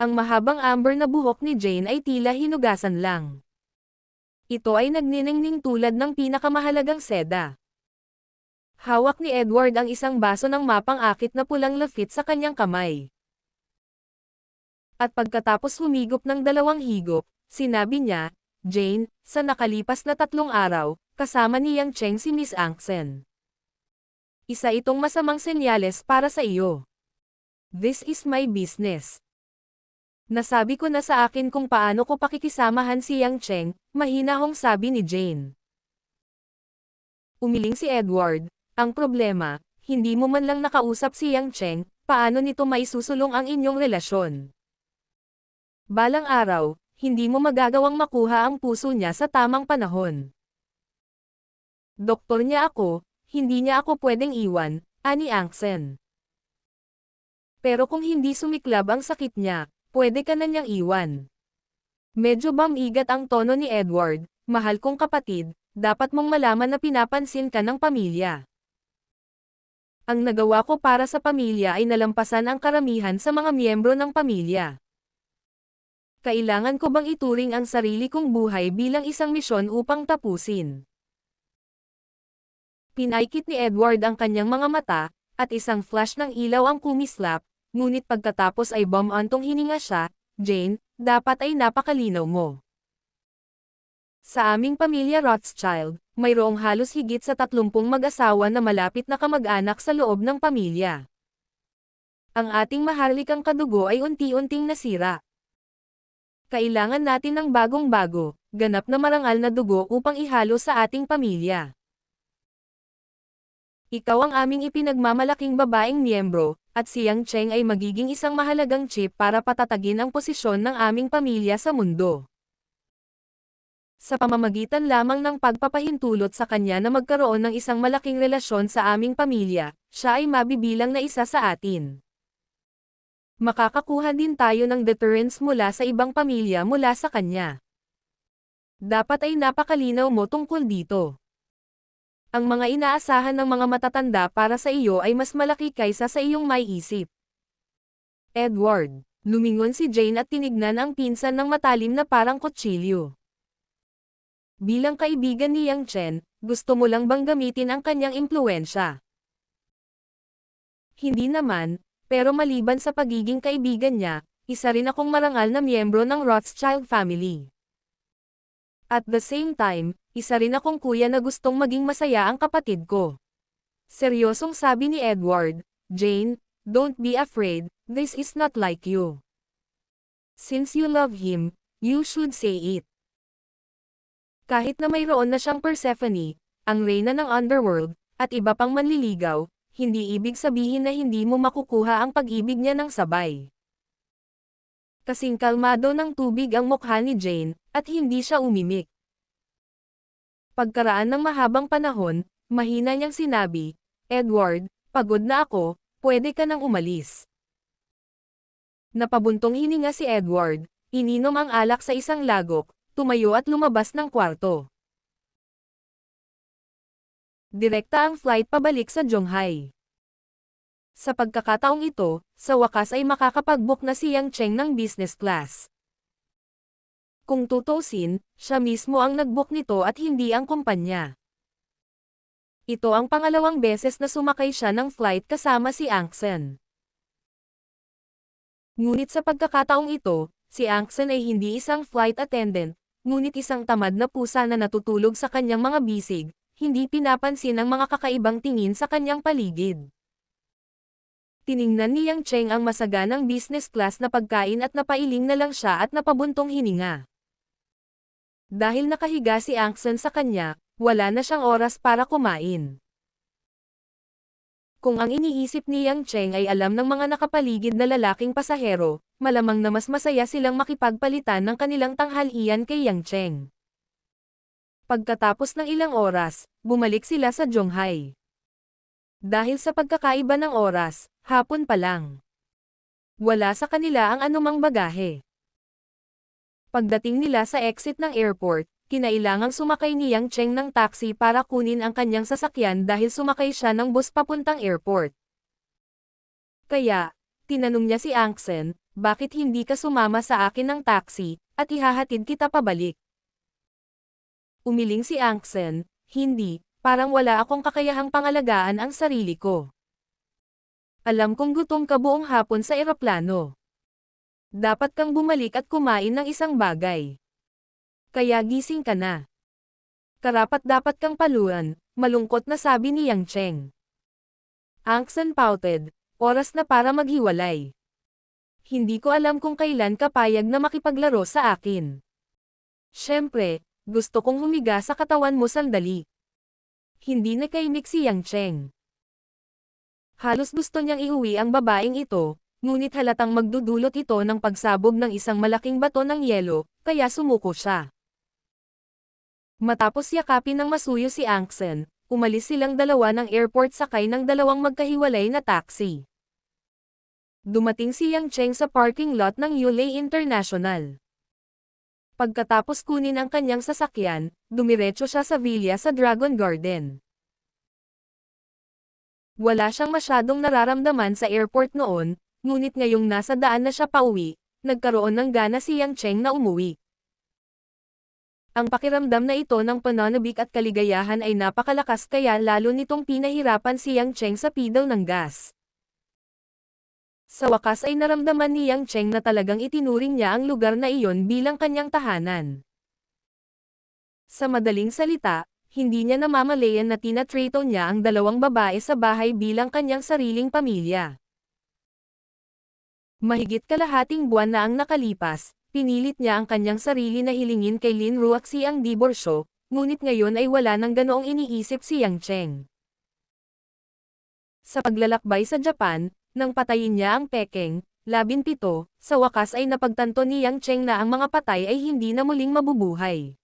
Ang mahabang amber na buhok ni Jane ay tila hinugasan lang. Ito ay nagniningning tulad ng pinakamahalagang seda. Hawak ni Edward ang isang baso ng mapang-akit na pulang lafite sa kanyang kamay. At pagkatapos humigop ng 2 higop, sinabi niya, Jane, sa nakalipas na 3 araw, kasama ni Yang Cheng si Miss Angsen. Isa itong masamang senyales para sa iyo. This is my business. Nasabi ko na sa akin kung paano ko pakikisamahan si Yang Cheng, mahinahong sabi ni Jane. Umiling si Edward, ang problema, hindi mo man lang nakausap si Yang Cheng, paano nito maisusulong ang inyong relasyon? Balang araw, hindi mo magagawang makuha ang puso niya sa tamang panahon. Doktor niya ako, hindi niya ako pwedeng iwan, ani Angsen. Pero kung hindi sumiklab ang sakit niya, pwede ka na niyang iwan. Medyo bamigat ang tono ni Edward, mahal kong kapatid, dapat mong malaman na pinapansin ka ng pamilya. Ang nagawa ko para sa pamilya ay nalampasan ang karamihan sa mga miyembro ng pamilya. Kailangan ko bang ituring ang sarili kong buhay bilang isang misyon upang tapusin? Pinaikit ni Edward ang kanyang mga mata, at isang flash ng ilaw ang kumislap, ngunit pagkatapos ay bumantong hininga siya. Jane, dapat ay napakalinaw mo. Sa aming pamilya Rothschild, mayroong halos higit sa 30 mag-asawa na malapit na kamag-anak sa loob ng pamilya. Ang ating maharlikang kadugo ay unti-unting nasira. Kailangan natin ng bagong-bago, ganap na marangal na dugo upang ihalo sa ating pamilya. Ikaw ang aming ipinagmamalaking babaeng miyembro, at si Yang Cheng ay magiging isang mahalagang chip para patatagin ang posisyon ng aming pamilya sa mundo. Sa pamamagitan lamang ng pagpapahintulot sa kanya na magkaroon ng isang malaking relasyon sa aming pamilya, siya ay mabibilang na isa sa atin. Makakakuha din tayo ng deterrence mula sa ibang pamilya mula sa kanya. Dapat ay napakalinaw mo tungkol dito. Ang mga inaasahan ng mga matatanda para sa iyo ay mas malaki kaysa sa iyong maiisip. Edward, lumingon si Jane at tinignan ang pinsan ng matalim na parang kutsilyo. Bilang kaibigan ni Yang Chen, gusto mo lang bang gamitin ang kanyang impluwensya? Hindi naman, pero maliban sa pagiging kaibigan niya, isa rin akong marangal na miyembro ng Rothschild family. At the same time, isa rin akong kuya na gustong maging masaya ang kapatid ko. Seryosong sabi ni Edward, Jane, don't be afraid, this is not like you. Since you love him, you should say it. Kahit na mayroon na siyang Persephone, ang reyna ng underworld, at iba pang manliligaw, hindi ibig sabihin na hindi mo makukuha ang pag-ibig niya ng sabay. Kasing kalmado ng tubig ang mukha ni Jane, at hindi siya umimik. Pagkaraan ng mahabang panahon, mahina niyang sinabi, Edward, pagod na ako, pwede ka nang umalis. Napabuntong hininga si Edward, ininom ang alak sa isang lagok, tumayo at lumabas ng kwarto. Direkta ang flight pabalik sa Zhonghai. Sa pagkakataong ito, sa wakas ay makakapag-book na si Yang Cheng ng business class. Kung tutusin, siya mismo ang nag-book nito at hindi ang kumpanya. Ito ang pangalawang beses na sumakay siya ng flight kasama si Angsen. Ngunit sa pagkakataong ito, si Angsen ay hindi isang flight attendant, ngunit isang tamad na pusa na natutulog sa kanyang mga bisig, hindi pinapansin ang mga kakaibang tingin sa kanyang paligid. Tiningnan ni Yang Cheng ang masaganang business class na pagkain at napailing na lang siya at napabuntong hininga. Dahil nakahiga si Angsen sa kanya, wala na siyang oras para kumain. Kung ang iniisip ni Yang Cheng ay alam ng mga nakapaligid na lalaking pasahero, malamang na mas masaya silang makipagpalitan ng kanilang tanghalian kay Yang Cheng. Pagkatapos ng ilang oras, bumalik sila sa Zhonghai. Dahil sa pagkakaiba ng oras, hapon pa lang. Wala sa kanila ang anumang bagahe. Pagdating nila sa exit ng airport, kinailangang sumakay ni Yang Cheng ng taxi para kunin ang kanyang sasakyan dahil sumakay siya ng bus papuntang airport. Kaya, tinanong niya si Angsen, bakit hindi ka sumama sa akin ng taxi, at ihahatid kita pabalik? Umiling si Angsen, hindi, parang wala akong kakayahang pangalagaan ang sarili ko. Alam kong gutom ka buong hapon sa eroplano. Dapat kang bumalik at kumain ng isang bagay. Kaya gising ka na. Karapat-dapat kang paluan, malungkot na sabi ni Yang Cheng. Angsen pouted, oras na para maghiwalay. Hindi ko alam kung kailan ka payag na makipaglaro sa akin. Siyempre, gusto kong humiga sa katawan mo sandali. Hindi nakaimik si Yang Cheng. Halos gusto niyang iuwi ang babaeng ito, ngunit halatang magdudulot ito ng pagsabog ng isang malaking bato ng yelo, kaya sumuko siya. Matapos yakapin ng masuyo si Angsen, umalis silang dalawa ng airport sakay ng dalawang magkahiwalay na taxi. Dumating si Yang Cheng sa parking lot ng Yulei International. Pagkatapos kunin ang kanyang sasakyan, dumiretso siya sa villa sa Dragon Garden. Wala siyang masyadong nararamdaman sa airport noon, ngunit ngayong nasa daan na siya pauwi, nagkaroon ng gana si Yang Cheng na umuwi. Ang pakiramdam na ito ng pananabik at kaligayahan ay napakalakas kaya lalo nitong pinahirapan si Yang Cheng sa pidol ng gas. Sa wakas ay naramdaman ni Yang Cheng na talagang itinuring niya ang lugar na iyon bilang kanyang tahanan. Sa madaling salita, hindi niya namamalayan na tinatrato niya ang dalawang babae sa bahay bilang kanyang sariling pamilya. Mahigit kalahating buwan na ang nakalipas, pinilit niya ang kanyang sarili na hilingin kay Lin Ruaxi ang diborsyo, ngunit ngayon ay wala nang ganoong iniisip si Yang Cheng. Sa paglalakbay sa Japan, nang patayin niya ang Peking, 17, sa wakas ay napagtanto ni Yang Cheng na ang mga patay ay hindi na muling mabubuhay.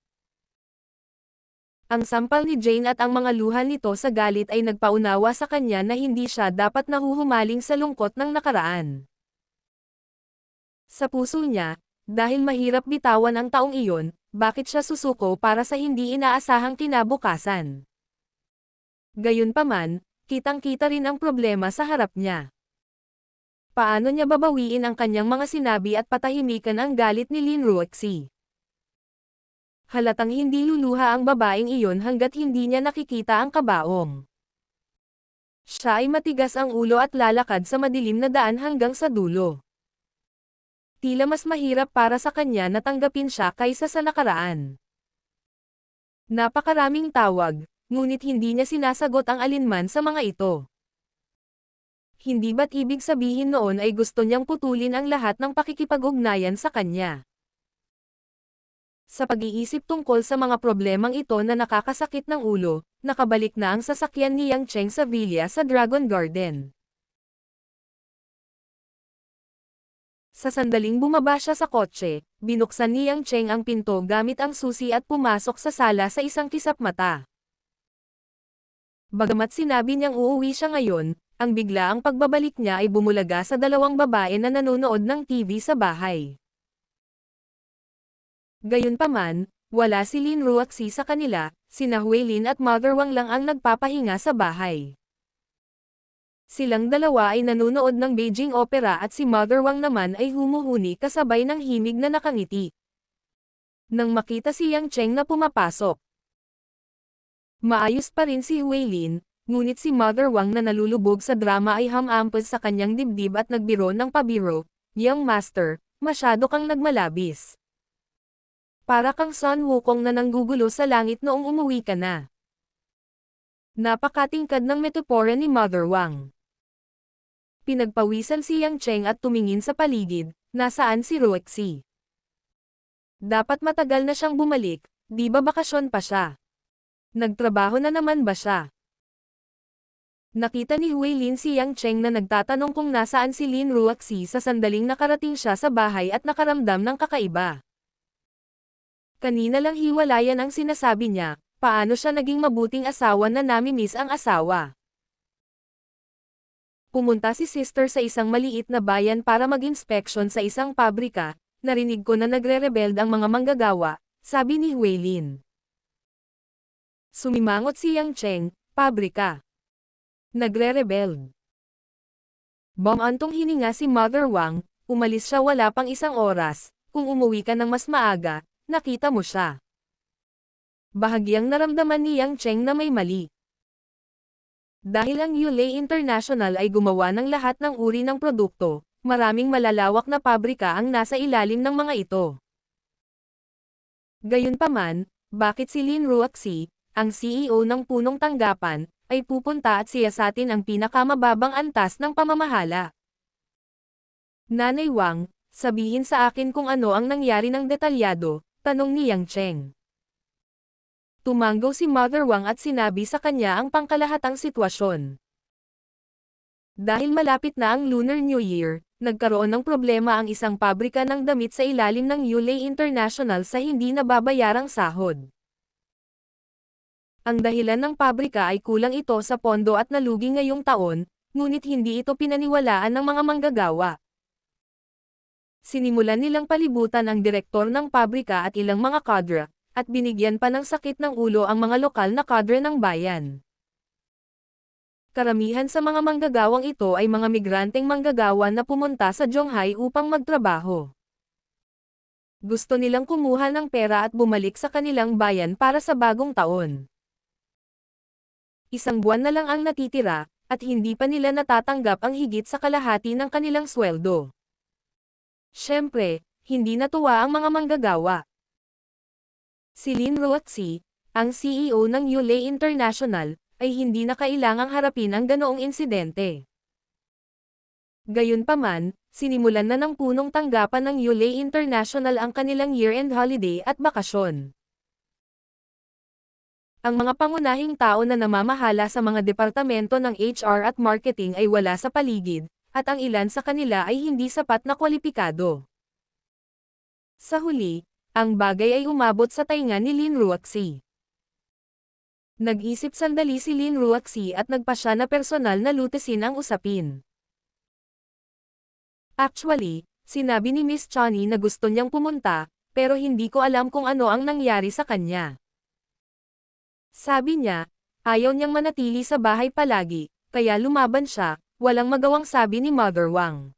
Ang sampal ni Jane at ang mga luha nito sa galit ay nagpaunawa sa kanya na hindi siya dapat nahuhumaling sa lungkot ng nakaraan. Sa puso niya, dahil mahirap bitawan ang taong iyon, bakit siya susuko para sa hindi inaasahang kinabukasan? Gayunpaman, kitang-kita rin ang problema sa harap niya. Paano niya babawiin ang kanyang mga sinabi at patahimikan ang galit ni Lin Ruaxi? Halatang hindi luluha ang babaeng iyon hanggat hindi niya nakikita ang kabaong. Siya ay matigas ang ulo at lalakad sa madilim na daan hanggang sa dulo. Tila mas mahirap para sa kanya na tanggapin siya kaysa sa nakaraan. Napakaraming tawag, ngunit hindi niya sinasagot ang alinman sa mga ito. Hindi ba't ibig sabihin noon ay gusto niyang putulin ang lahat ng pakikipag-ugnayan sa kanya? Sa pag-iisip tungkol sa mga problemang ito na nakakasakit ng ulo, nakabalik na ang sasakyan ni Yang Cheng sa villa sa Dragon Garden. Sa sandaling bumaba siya sa kotse, binuksan ni Yang Cheng ang pinto gamit ang susi at pumasok sa sala sa isang kisap mata. Bagamat sinabi niyang uuwi siya ngayon, ang biglaang pagbabalik niya ay bumulaga sa dalawang babae na nanonood ng TV sa bahay. Gayunpaman, wala si Lin Ruaxi sa kanila, sina Huilin at Mother Wang lang ang nagpapahinga sa bahay. Silang dalawa ay nanonood ng Beijing Opera at si Mother Wang naman ay humuhuni kasabay ng himig na nakangiti. Nang makita si Yang Cheng na pumapasok, maayos pa rin si Huilin, ngunit si Mother Wang na nalulubog sa drama ay hamampos sa kanyang dibdib at nagbiro ng pabiro, "Young Master, masyado kang nagmalabis. Para kang Sun Wukong na nanggugulo sa langit noong umuwi ka na." Napakatingkad ng metapora ni Mother Wang. Pinagpawisan si Yang Cheng at tumingin sa paligid, nasaan si Ruaxi? Dapat matagal na siyang bumalik, di ba bakasyon pa siya? Nagtrabaho na naman ba siya? Nakita ni Huilin si Yang Cheng na nagtatanong kung nasaan si Lin Ruaxi sa sandaling nakarating siya sa bahay at nakaramdam ng kakaiba. Kanina lang hiwalayan ang sinasabi niya, paano siya naging mabuting asawa na nami-miss ang asawa? Pumunta si sister sa isang maliit na bayan para mag-inspeksyon sa isang pabrika, narinig ko na nagre-rebeld ang mga manggagawa, sabi ni Huilin. Sumimangot si Yang Cheng, pabrika. Nagre-rebeld. Bumantong hininga si Mother Wang, umalis siya wala pang isang oras, kung umuwi ka ng mas maaga, nakita mo siya. Bahagyang naramdaman ni Yang Cheng na may mali. Dahil ang Yulei International ay gumawa ng lahat ng uri ng produkto, maraming malalawak na pabrika ang nasa ilalim ng mga ito. Gayunpaman, bakit si Lin Ruaxi, ang CEO ng punong tanggapan, ay pupunta at siyasatin ang pinakamababang antas ng pamamahala? Nanay Wang, sabihin sa akin kung ano ang nangyari ng detalyado, tanong ni Yang Cheng. Tumanggaw si Mother Wang at sinabi sa kanya ang pangkalahatang sitwasyon. Dahil malapit na ang Lunar New Year, nagkaroon ng problema ang isang pabrika ng damit sa ilalim ng Yulei International sa hindi nababayarang sahod. Ang dahilan ng pabrika ay kulang ito sa pondo at nalugi ngayong taon, ngunit hindi ito pinaniwalaan ng mga manggagawa. Sinimulan nilang palibutan ang direktor ng pabrika at ilang mga kadre, at binigyan pa ng sakit ng ulo ang mga lokal na kadre ng bayan. Karamihan sa mga manggagawang ito ay mga migranteng manggagawa na pumunta sa Zhonghai upang magtrabaho. Gusto nilang kumuha ng pera at bumalik sa kanilang bayan para sa bagong taon. Isang buwan na lang ang natitira, at hindi pa nila natatanggap ang higit sa kalahati ng kanilang sweldo. Siyempre, hindi natuwa ang mga manggagawa. Si Lin Ruatsi, ang CEO ng Yulei International, ay hindi na kailangang harapin ang ganoong insidente. Gayunpaman, sinimulan na ng punong tanggapan ng Yulei International ang kanilang year-end holiday at bakasyon. Ang mga pangunahing tao na namamahala sa mga departamento ng HR at marketing ay wala sa paligid, at ang ilan sa kanila ay hindi sapat na kwalipikado. Sa huli, ang bagay ay umabot sa tainga ni Lin Ruatsi. Nag-isip sandali si Lin Ruatsi at nagpasya na personal na lutesin ang usapin. Actually, sinabi ni Miss Chani na gusto niyang pumunta, pero hindi ko alam kung ano ang nangyari sa kanya. Sabi niya, ayaw niyang manatili sa bahay palagi, kaya lumaban siya, walang magawang sabi ni Mother Wang.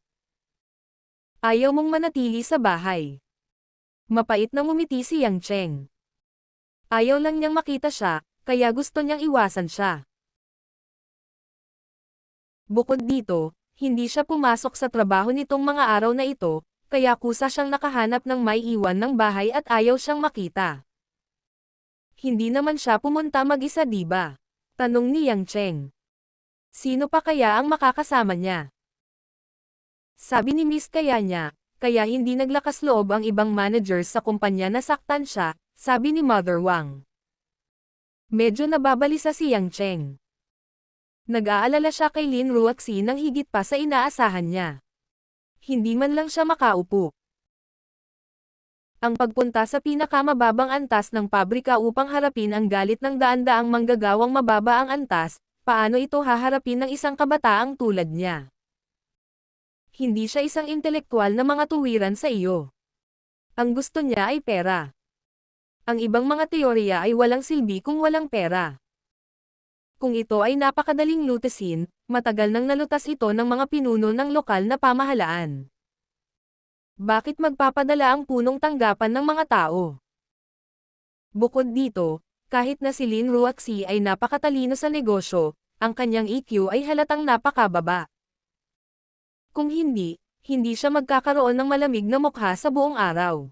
Ayaw mong manatili sa bahay. Mapait na ngumiti si Yang Cheng. Ayaw lang niyang makita siya, kaya gusto niyang iwasan siya. Bukod dito, hindi siya pumasok sa trabaho nitong mga araw na ito, kaya kusa siyang nakahanap ng may iwan ng bahay at ayaw siyang makita. Hindi naman siya pumunta mag-isa diba? Tanong ni Yang Cheng. Sino pa kaya ang makakasama niya? Sabi ni Miss kaya niya, kaya hindi naglakas loob ang ibang managers sa kumpanya na saktan siya, sabi ni Mother Wang. Medyo nababalisa si Yang Cheng. Nag-aalala siya kay Lin Ruatsi nang higit pa sa inaasahan niya. Hindi man lang siya makaupo. Ang pagpunta sa pinakamababang antas ng pabrika upang harapin ang galit ng daan-daang manggagawang mababa ang antas, paano ito haharapin ng isang kabataang tulad niya? Hindi siya isang intelektual na mga tuwiran sa iyo. Ang gusto niya ay pera. Ang ibang mga teorya ay walang silbi kung walang pera. Kung ito ay napakadaling lutesin, matagal nang nalutas ito ng mga pinuno ng lokal na pamahalaan. Bakit magpapadala ang punong tanggapan ng mga tao? Bukod dito, kahit na si Lin Ruatsi ay napakatalino sa negosyo, ang kanyang EQ ay halatang napakababa. Kung hindi, hindi siya magkakaroon ng malamig na mukha sa buong araw.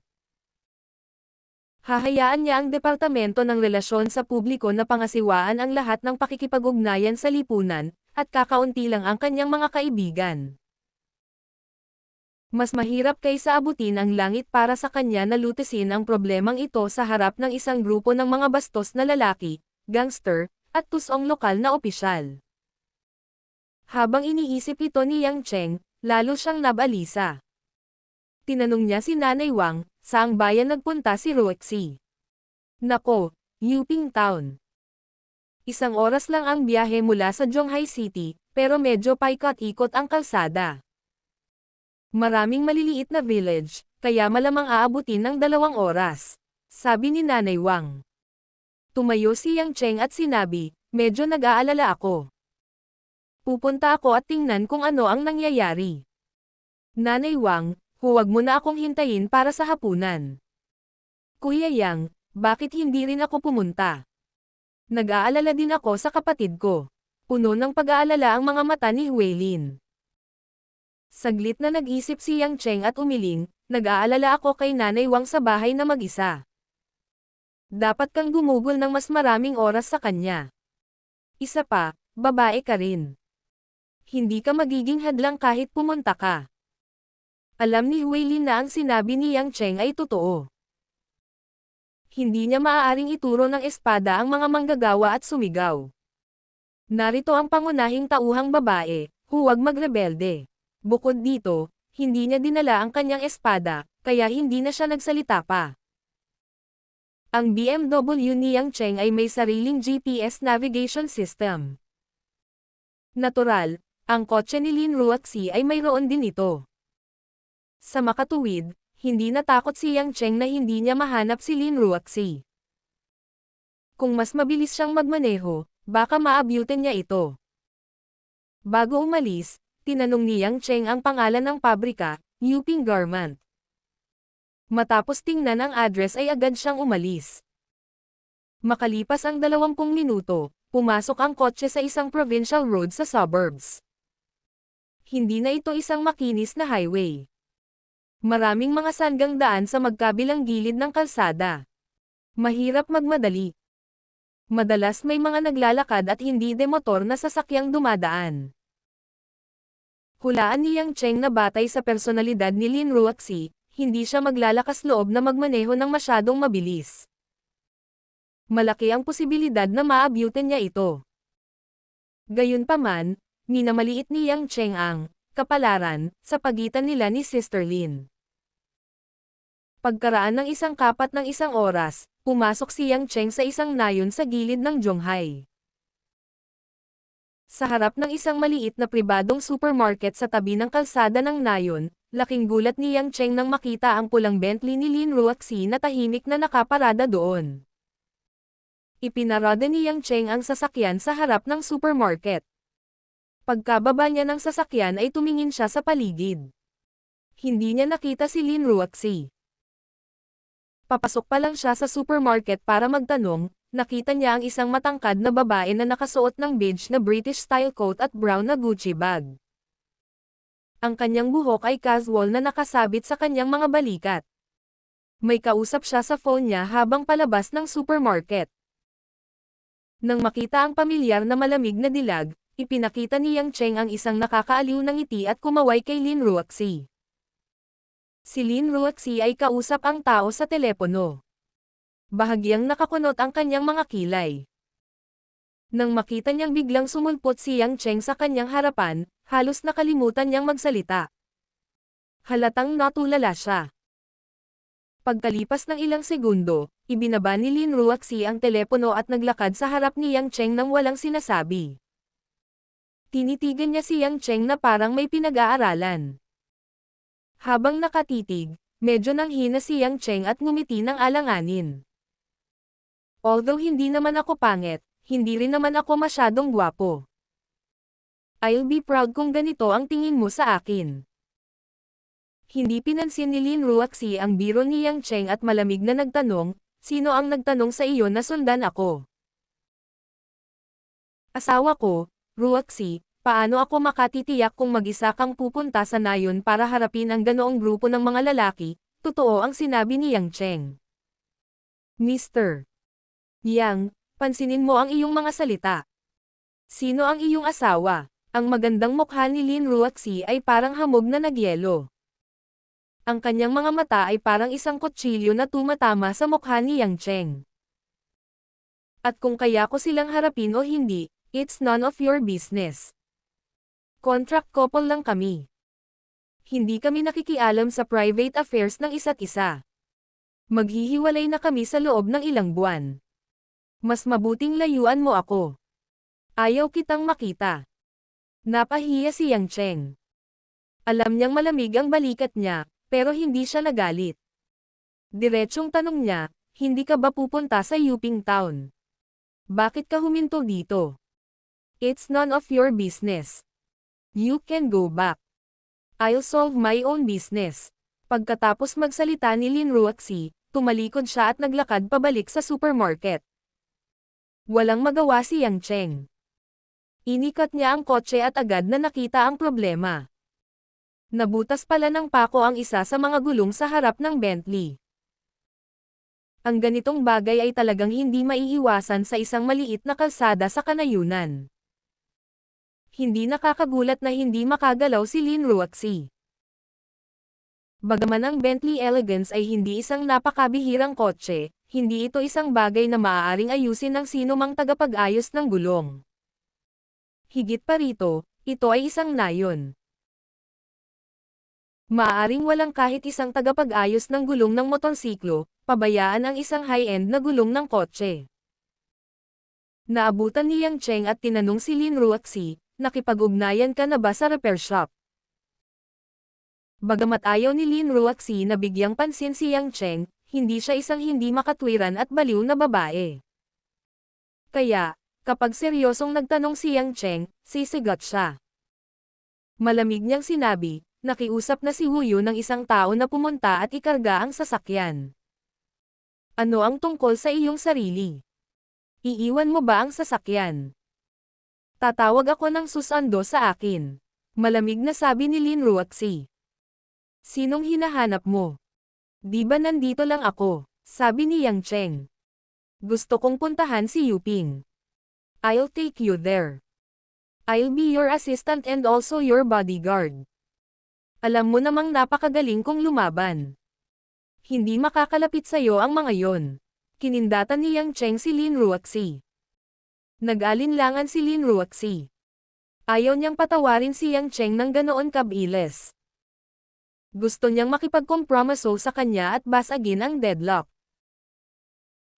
Hahayaan niya ang Departamento ng Relasyon sa Publiko na pangasiwaan ang lahat ng pakikipag-ugnayan sa lipunan, at kakaunti lang ang kanyang mga kaibigan. Mas mahirap kaysa abutin ang langit para sa kanya na lutesin ang problemang ito sa harap ng isang grupo ng mga bastos na lalaki, gangster, at tusong lokal na opisyal. Habang iniisip ito ni Yang Cheng, lalo siyang nabalisa. Tinanong niya si Nanay Wang, saang bayan nagpunta si Ruatsi? Nako, Yuping Town. Isang oras lang ang biyahe mula sa Zhonghai City, pero medyo paikot-ikot ang kalsada. Maraming maliliit na village, kaya malamang aabutin ng 2 oras. Sabi ni Nanay Wang. Tumayo si Yang Cheng at sinabi, medyo nag-aalala ako. Pupunta ako at tingnan kung ano ang nangyayari. Nanay Wang, huwag mo na akong hintayin para sa hapunan. Kuya Yang, bakit hindi rin ako pumunta? Nag-aalala din ako sa kapatid ko. Puno ng pag-aalala ang mga mata ni Huilin. Saglit na nag-isip si Yang Cheng at umiling, nag-aalala ako kay Nanay Wang sa bahay na mag-isa. Dapat kang gumugol ng mas maraming oras sa kanya. Isa pa, babae ka rin. Hindi ka magiging hadlang kahit pumunta ka. Alam ni Huilin na ang sinabi ni Yang Cheng ay totoo. Hindi niya maaaring ituro ng espada ang mga manggagawa at sumigaw. Narito ang pangunahing tauhang babae, huwag magrebelde. Bukod dito, hindi niya dinala ang kanyang espada, kaya hindi na siya nagsalita pa. Ang BMW ni Yang Cheng ay may sariling GPS navigation system. Natural, ang kotse ni Lin Ruatsi ay mayroon din ito. Sa makatuwid, hindi natakot si Yang Cheng na hindi niya mahanap si Lin Ruatsi. Kung mas mabilis siyang magmaneho, baka maabutin niya ito. Bago umalis, tinanong ni Yang Cheng ang pangalan ng pabrika, Yuping Garment. Matapos tingnan ang address ay agad siyang umalis. Makalipas ang 20 minuto, pumasok ang kotse sa isang provincial road sa suburbs. Hindi na ito isang makinis na highway. Maraming mga sanggang daan sa magkabilang gilid ng kalsada. Mahirap magmadali. Madalas may mga naglalakad at hindi demotor na sasakyang dumadaan. Hulaan ni Yang Cheng na batay sa personalidad ni Lin Ruoxi, hindi siya maglalakas loob na magmaneho ng masyadong mabilis. Malaki ang posibilidad na maabutan niya ito. Gayunpaman, minamaliit ni Yang Cheng ang kapalaran sa pagitan nila ni Sister Lin. Pagkaraan ng isang kapat ng isang oras, pumasok si Yang Cheng sa isang nayon sa gilid ng Zhonghai. Sa harap ng isang maliit na pribadong supermarket sa tabi ng kalsada ng nayon, laking gulat ni Yang Cheng nang makita ang pulang Bentley ni Lin Ruoxi na tahimik na nakaparada doon. Ipinarada ni Yang Cheng ang sasakyan sa harap ng supermarket. Pagkababa niya ng sasakyan ay tumingin siya sa paligid. Hindi niya nakita si Lin Ruoxi. Papasok pa lang siya sa supermarket para magtanong, nakita niya ang isang matangkad na babae na nakasuot ng beige na British-style coat at brown na Gucci bag. Ang kanyang buhok ay casual na nakasabit sa kanyang mga balikat. May kausap siya sa phone niya habang palabas ng supermarket. Nang makita ang pamilyar na malamig na dilag, ipinakita ni Yang Cheng ang isang nakakaaliw na ngiti at kumaway kay Lin Ruoxi. Si Lin Ruoxi ay kausap ang tao sa telepono. Bahagyang nakakunot ang kanyang mga kilay. Nang makita niyang biglang sumulpot si Yang Cheng sa kanyang harapan, halos nakalimutan niyang magsalita. Halatang natulala siya. Pagkalipas ng ilang segundo, ibinaba ni Lin Ruoxi ang telepono at naglakad sa harap ni Yang Cheng nang walang sinasabi. Tinitigan niya si Yang Cheng na parang may pinag-aaralan. Habang nakatitig, medyo nanghina si Yang Cheng at ngumiti ng alanganin. Although hindi naman ako pangit, hindi rin naman ako masyadong gwapo. I'll be proud kung ganito ang tingin mo sa akin. Hindi pinansin ni Lin Ruoxi ang biro ni Yang Cheng at malamig na nagtanong, sino ang nagtanong sa iyo na sundan ako? Asawa ko, Ruoxi. Paano ako makatitiyak kung mag-isa kang pupunta sa nayon para harapin ang ganoong grupo ng mga lalaki? Totoo ang sinabi ni Yang Cheng. Mr. Yang, pansinin mo ang iyong mga salita. Sino ang iyong asawa? Ang magandang mukha ni Lin Ruoxi ay parang hamog na nagyelo. Ang kanyang mga mata ay parang isang kutsilyo na tumatama sa mukha ni Yang Cheng. At kung kaya ko silang harapin o hindi, it's none of your business. Contract couple lang kami. Hindi kami nakikialam sa private affairs ng isa't isa. Maghihiwalay na kami sa loob ng ilang buwan. Mas mabuting layuan mo ako. Ayaw kitang makita. Napahiya si Yang Cheng. Alam niyang malamig ang balikat niya, pero hindi siya nagalit. Diretsyong tanong niya, hindi ka ba pupunta sa Yuping Town? Bakit ka huminto dito? It's none of your business. You can go back. I'll solve my own business. Pagkatapos magsalita ni Lin Ruoxi, tumalikod siya at naglakad pabalik sa supermarket. Walang magawa si Yang Cheng. Inikat niya ang kotse at agad na nakita ang problema. Nabutas pala ng pako ang isa sa mga gulong sa harap ng Bentley. Ang ganitong bagay ay talagang hindi maiiwasan sa isang maliit na kalsada sa kanayunan. Hindi nakakagulat na hindi makagalaw si Lin Ruoxi. Bagaman ang Bentley Elegance ay hindi isang napakabihirang kotse, hindi ito isang bagay na maaaring ayusin ng sino mang tagapag-ayos ng gulong. Higit pa rito, ito ay isang nayon. Maaaring walang kahit isang tagapag-ayos ng gulong ng motorsiklo, pabayaan ang isang high-end na gulong ng kotse. Naabutan ni Yang Cheng at tinanong si Lin Ruoxi, nakipag-ugnayan ka na ba sa repair shop? Bagamat ayaw ni Lin Ruoxi na bigyang pansin si Yang Cheng, hindi siya isang hindi makatwiran at baliw na babae. Kaya, kapag seryosong nagtanong si Yang Cheng, sisigot siya. Malamig niyang sinabi, nakiusap na si Huyo ng isang tao na pumunta at ikarga ang sasakyan. Ano ang tungkol sa iyong sarili? Iiwan mo ba ang sasakyan? Tatawag ako ng susando sa akin. Malamig na sabi ni Lin Ruoxi. Sinong hinahanap mo? Di ba nandito lang ako? Sabi ni Yang Cheng. Gusto kong puntahan si Yuping. I'll take you there. I'll be your assistant and also your bodyguard. Alam mo namang napakagaling kong lumaban. Hindi makakalapit sa'yo ang mga yon. Kinindatan ni Yang Cheng si Lin Ruoxi. Nag-alinlangan si Lin Ruoxi. Ayaw niyang patawarin si Yang Cheng ng ganoon kabilis. Gusto niyang makipagkompromiso sa kanya at basagin ang deadlock.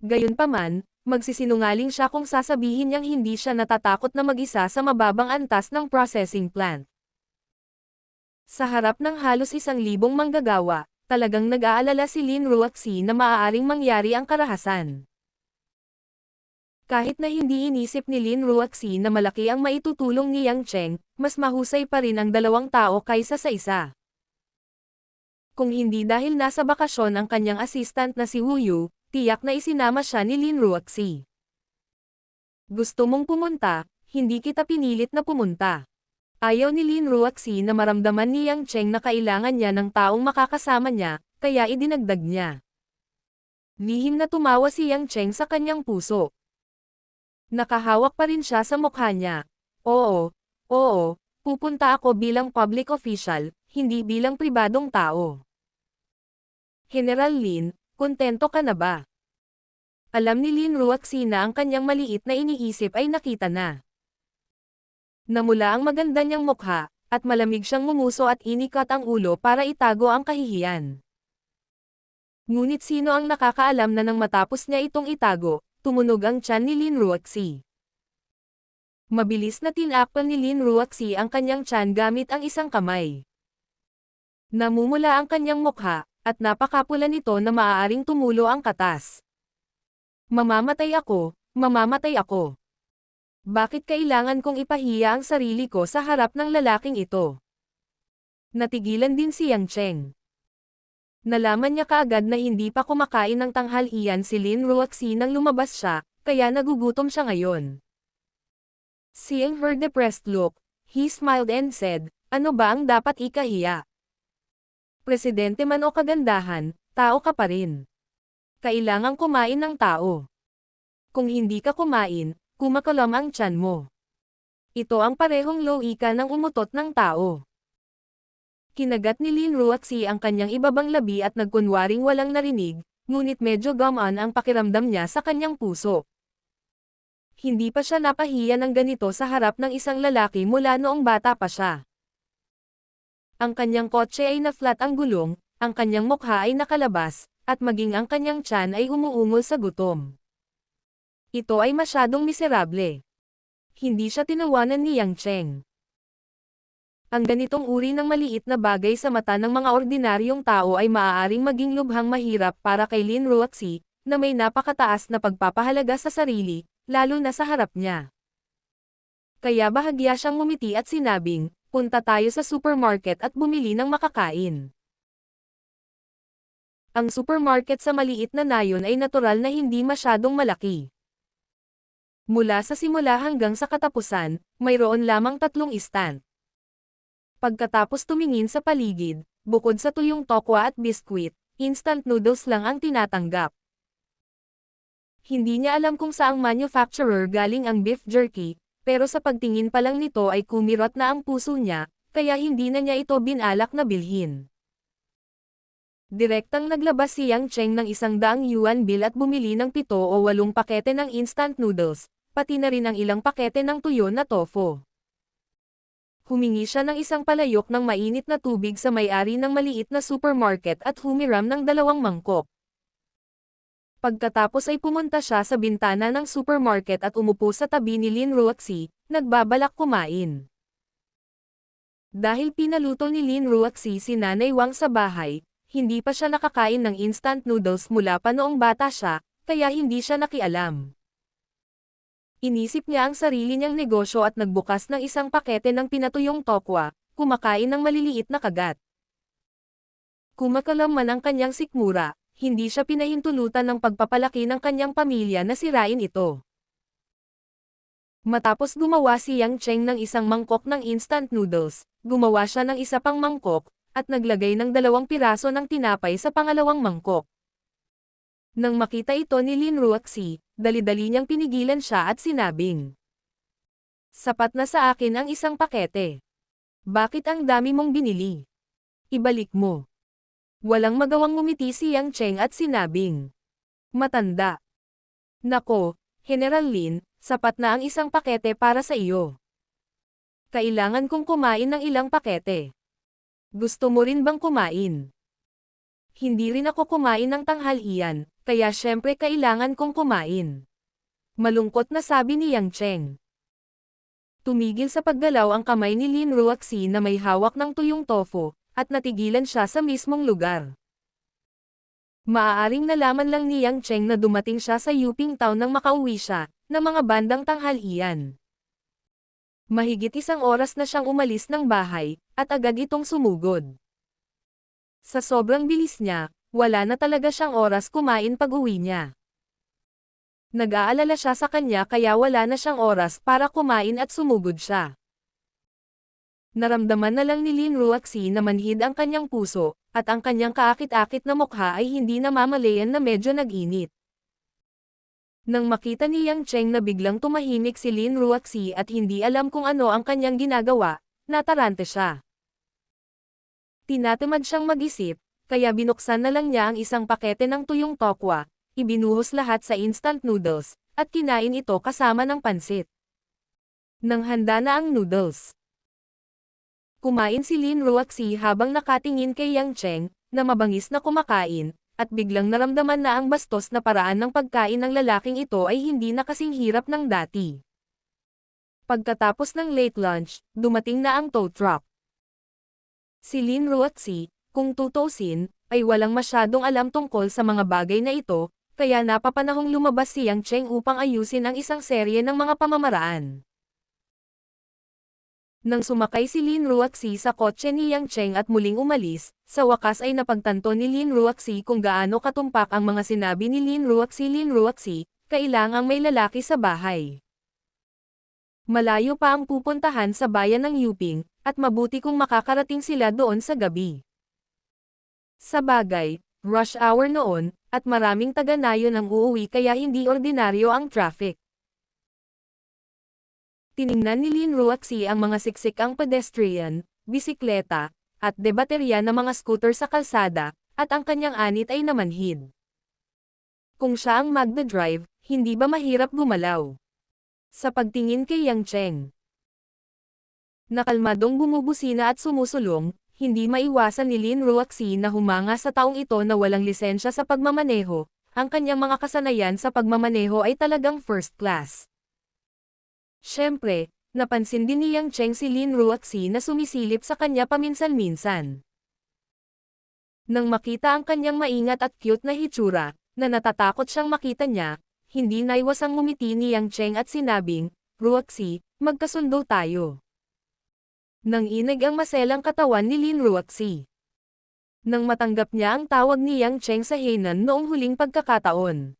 Gayunpaman, magsisinungaling siya kung sasabihin niyang hindi siya natatakot na mag-isa sa mababang antas ng processing plant. Sa harap ng halos 1,000 manggagawa, talagang nag-aalala si Lin Ruoxi na maaaring mangyari ang karahasan. Kahit na hindi inisip ni Lin Ruoxi na malaki ang maitutulong ni Yang Cheng, mas mahusay pa rin ang 2 tao kaysa sa isa. Kung hindi dahil nasa bakasyon ang kanyang assistant na si Huyo, tiyak na isinama siya ni Lin Ruoxi. Gusto mong pumunta, hindi kita pinilit na pumunta. Ayaw ni Lin Ruoxi na maramdaman ni Yang Cheng na kailangan niya ng taong makakasama niya, kaya idinagdag niya. Lihim na tumawa si Yang Cheng sa kanyang puso. Nakahawak pa rin siya sa mukha niya. Oo, pupunta ako bilang public official, hindi bilang pribadong tao. General Lin, kontento ka na ba? Alam ni Lin Ruoxi na ang kanyang maliit na iniisip ay nakita na. Namula ang maganda niyang mukha, at malamig siyang ngumuso at inikat ang ulo para itago ang kahihiyan. Ngunit sino ang nakakaalam na nang matapos niya itong itago, tumunog ang tiyan ni Lin Ruoxi. Mabilis na tinakpan ni Lin Ruoxi ang kanyang tiyan gamit ang isang kamay. Namumula ang kanyang mukha, at napakapula nito na maaaring tumulo ang katas. Mamamatay ako, mamamatay ako. Bakit kailangan kong ipahiya ang sarili ko sa harap ng lalaking ito? Natigilan din si Yang Cheng. Nalaman niya kaagad na hindi pa kumakain ng tanghalian si Lin Ruoxi nang lumabas siya, kaya nagugutom siya ngayon. Seeing her depressed look, he smiled and said, ano ba ang dapat ikahiya? Presidente man o kagandahan, tao ka pa rin. Kailangang kumain ng tao. Kung hindi ka kumain, kumakalam ang tiyan mo. Ito ang parehong logika ng umutot ng tao. Kinagat ni Lin Ruoxi ang kanyang ibabang labi at nagkunwaring walang narinig, ngunit medyo gamaan ang pakiramdam niya sa kanyang puso. Hindi pa siya napahiya ng ganito sa harap ng isang lalaki mula noong bata pa siya. Ang kanyang kotse ay na-flat ang gulong, ang kanyang mukha ay nakalabas, at maging ang kanyang tiyan ay umuungol sa gutom. Ito ay masyadong miserable. Hindi siya tinawanan ni Yang Cheng. Ang ganitong uri ng maliit na bagay sa mata ng mga ordinaryong tao ay maaaring maging lubhang mahirap para kay Lin Ruoxi, na may napakataas na pagpapahalaga sa sarili, lalo na sa harap niya. Kaya bahagya siyang ngumiti at sinabing, punta tayo sa supermarket at bumili ng makakain. Ang supermarket sa maliit na nayon ay natural na hindi masyadong malaki. Mula sa simula hanggang sa katapusan, mayroon lamang 3 stand. Pagkatapos tumingin sa paligid, bukod sa tuyong tokwa at biskwit, instant noodles lang ang tinatanggap. Hindi niya alam kung saang manufacturer galing ang beef jerky, pero sa pagtingin pa lang nito ay kumirot na ang puso niya, kaya hindi na niya ito binalak na bilhin. Direktang naglabas si Yang Cheng ng 100 yuan bill at bumili ng 7 o 8 pakete ng instant noodles, pati na rin ang ilang pakete ng tuyo na tofu. Humingi siya ng isang palayok ng mainit na tubig sa may-ari ng maliit na supermarket at humiram ng 2 mangkok. Pagkatapos ay pumunta siya sa bintana ng supermarket at umupo sa tabi ni Lin Ruoxi, nagbabalak kumain. Dahil pinaluto ni Lin Ruoxi si Nanay Wang sa bahay, hindi pa siya nakakain ng instant noodles mula pa noong bata siya, kaya hindi siya nakialam. Inisip niya ang sarili niyang negosyo at nagbukas ng isang pakete ng pinatuyong tokwa, kumakain ng maliliit na kagat. Kumakalam man ang kanyang sikmura, hindi siya pinahintulutan ng pagpapalaki ng kanyang pamilya na sirain ito. Matapos gumawa si Yang Cheng ng isang mangkok ng instant noodles, gumawa siya ng isa pang mangkok, at naglagay ng 2 piraso ng tinapay sa pangalawang mangkok. Nang makita ito ni Lin Ruoxi, dali-dali niyang pinigilan siya at sinabing, "Sapat na sa akin ang isang pakete. Bakit ang dami mong binili? Ibalik mo." Walang magawang ngumiti si Yang Cheng at sinabing, "Matanda. Nako, General Lin, sapat na ang isang pakete para sa iyo. Kailangan kong kumain ng ilang pakete. Gusto mo rin bang kumain?" "Hindi rin ako kumain ng tanghalian, kaya syempre kailangan kong kumain." Malungkot na sabi ni Yang Cheng. Tumigil sa paggalaw ang kamay ni Lin Ruoxi na may hawak ng tuyong tofu, at natigilan siya sa mismong lugar. Maaaring nalaman lang ni Yang Cheng na dumating siya sa Yuping Town nang makauwi siya, na mga bandang tanghalian. Mahigit 1 oras na siyang umalis ng bahay, at agad itong sumugod. Sa sobrang bilis niya, wala na talaga siyang oras kumain pag-uwi niya. Nag-aalala siya sa kanya kaya wala na siyang oras para kumain at sumugod siya. Naramdaman na lang ni Lin Ruoxi na manhid ang kanyang puso, at ang kanyang kaakit-akit na mukha ay hindi namamalayan na medyo nag-init. Nang makita ni Yang Cheng na biglang tumahimik si Lin Ruoxi at hindi alam kung ano ang kanyang ginagawa, natarante siya. Tinatamad siyang mag-isip, kaya binuksan na lang niya ang isang pakete ng tuyong tokwa, ibinuhos lahat sa instant noodles, at kinain ito kasama ng pansit. Nang handa na ang noodles, kumain si Lin Ruoxi habang nakatingin kay Yang Cheng, na mabangis na kumakain, at biglang naramdaman na ang bastos na paraan ng pagkain ng lalaking ito ay hindi na kasing hirap ng dati. Pagkatapos ng late lunch, dumating na ang tow truck. Si Lin Ruoxi, kung tutusin, ay walang masyadong alam tungkol sa mga bagay na ito, kaya napapanahong lumabas si Yang Cheng upang ayusin ang isang serye ng mga pamamaraan. Nang sumakay si Lin Ruoxi sa kotse ni Yang Cheng at muling umalis, sa wakas ay napagtanto ni Lin Ruoxi kung gaano katumpak ang mga sinabi ni Lin Ruoxi. Lin Ruoxi, kailangang may lalaki sa bahay. Malayo pa ang pupuntahan sa bayan ng Yuping, at mabuti kung makakarating sila doon sa gabi. Sa bagay, rush hour noon, at maraming taga-nayon ang uuwi kaya hindi ordinaryo ang traffic. Tiningnan ni Lin Ruoxi ang mga siksik-ang pedestrian, bisikleta, at debaterya na mga scooter sa kalsada, at ang kanyang anit ay namanhid. Kung siya ang magdadrive, hindi ba mahirap gumalaw? Sa pagtingin kay Yang Cheng, nakalmadong bumubusina at sumusulong, hindi maiwasan ni Lin Ruoxi na humanga sa taong ito na walang lisensya sa pagmamaneho, ang kanyang mga kasanayan sa pagmamaneho ay talagang first class. Siyempre, napansin din ni Yang Cheng si Lin Ruoxi na sumisilip sa kanya paminsan-minsan. Nang makita ang kanyang maingat at cute na hitsura, na natatakot siyang makita niya, hindi naiwasang ngumiti ni Yang Cheng at sinabing, "Ruoxi, magkasundo tayo." Nang inig ang maselang katawan ni Lin Ruoxi. Nang matanggap niya ang tawag ni Yang Cheng sa Hainan noong huling pagkakataon,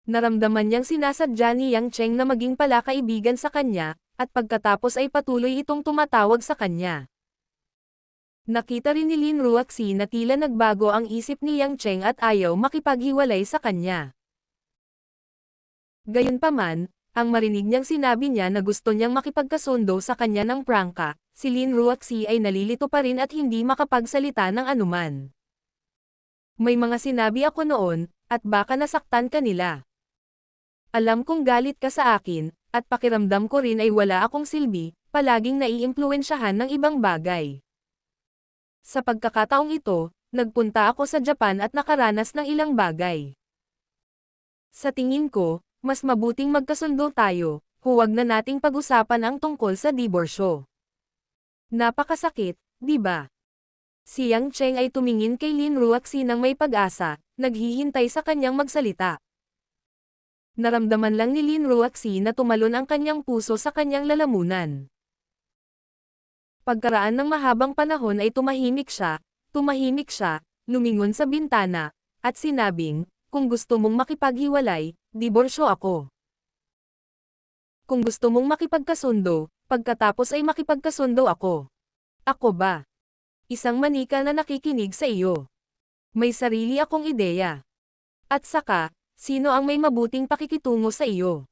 naramdaman niyang sinasadya ni Yang Cheng na maging palakaibigan sa kanya, at pagkatapos ay patuloy itong tumatawag sa kanya. Nakita rin ni Lin Ruoxi na tila nagbago ang isip ni Yang Cheng at ayaw makipaghiwalay sa kanya. Gayunpaman, ang marinig niyang sinabi niya na gusto niyang makipagkasundo sa kanya ng prangka, si Lin Ruoxi ay nalilito pa rin at hindi makapagsalita ng anuman. "May mga sinabi ako noon, at baka nasaktan ka nila. Alam kong galit ka sa akin, at pakiramdam ko rin ay wala akong silbi, palaging naiimpluwensyahan ng ibang bagay. Sa pagkakataong ito, nagpunta ako sa Japan at nakaranas ng ilang bagay. Sa tingin ko, mas mabuting magkasundo tayo, huwag na nating pag-usapan ang tungkol sa diborsyo. Napakasakit, di ba?" Si Yang Cheng ay tumingin kay Lin Ruoxi nang may pag-asa, naghihintay sa kanyang magsalita. Naramdaman lang ni Lin Ruoxi na tumalon ang kanyang puso sa kanyang lalamunan. Pagkaraan ng mahabang panahon ay tumahimik siya, lumingon sa bintana, at sinabing, kung gusto mong makipaghiwalay, diborsyo ako. Kung gusto mong makipagkasundo, pagkatapos ay makipagkasundo ako. Ako ba? Isang manika na nakikinig sa iyo. May sarili akong ideya. At saka, sino ang may mabuting pakikitungo sa iyo?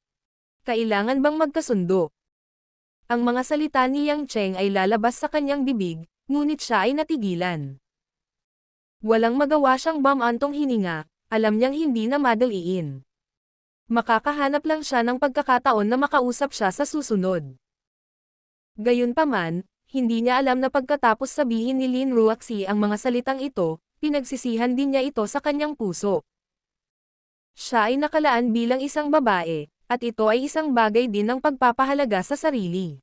Kailangan bang magkasundo? Ang mga salita ni Yang Cheng ay lalabas sa kanyang bibig, ngunit siya ay natigilan. Walang magawa siyang bumantong hininga, alam niyang hindi na madaliin. Makakahanap lang siya ng pagkakataon na makausap siya sa susunod. Gayunpaman, hindi niya alam na pagkatapos sabihin ni Lin Ruaxi ang mga salitang ito, pinagsisihan din niya ito sa kanyang puso. Siya ay nakalaan bilang isang babae, at ito ay isang bagay din ng pagpapahalaga sa sarili.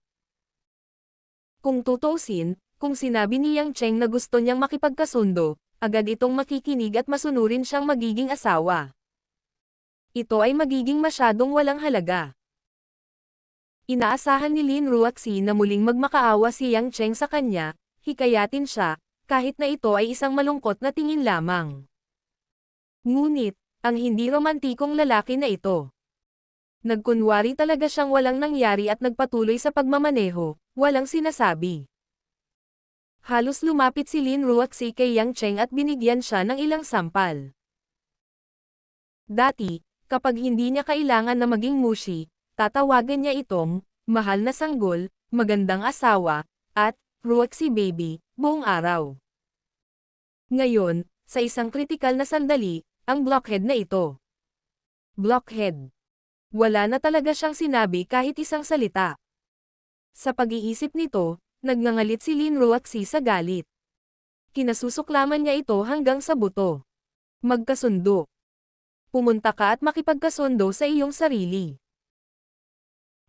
Kung tutuusin, kung sinabi ni Yang Cheng na gusto niyang makipagkasundo, agad itong makikinig at masunurin siyang magiging asawa. Ito ay magiging masyadong walang halaga. Inaasahan ni Lin Ruaxi na muling magmakaawa si Yang Cheng sa kanya, hikayatin siya, kahit na ito ay isang malungkot na tingin lamang. Ngunit, ang hindi romantikong lalaki na ito. Nagkunwari talaga siyang walang nangyari at nagpatuloy sa pagmamaneho, walang sinasabi. Halos lumapit si Lin Ruaxi kay Yang Cheng at binigyan siya ng ilang sampal. Dati, kapag hindi niya kailangan na maging mushi, tatawagan niya itong, mahal na sanggol, magandang asawa, at, Ruaxi baby, buong araw. Ngayon, sa isang kritikal na sandali, ang blockhead na ito. Blockhead. Wala na talaga siyang sinabi kahit isang salita. Sa pag-iisip nito, nagngangalit si Lin Ruaxi sa galit. Kinasusuklaman niya ito hanggang sa buto. Magkasundo. Pumunta ka at makipagkasundo sa iyong sarili.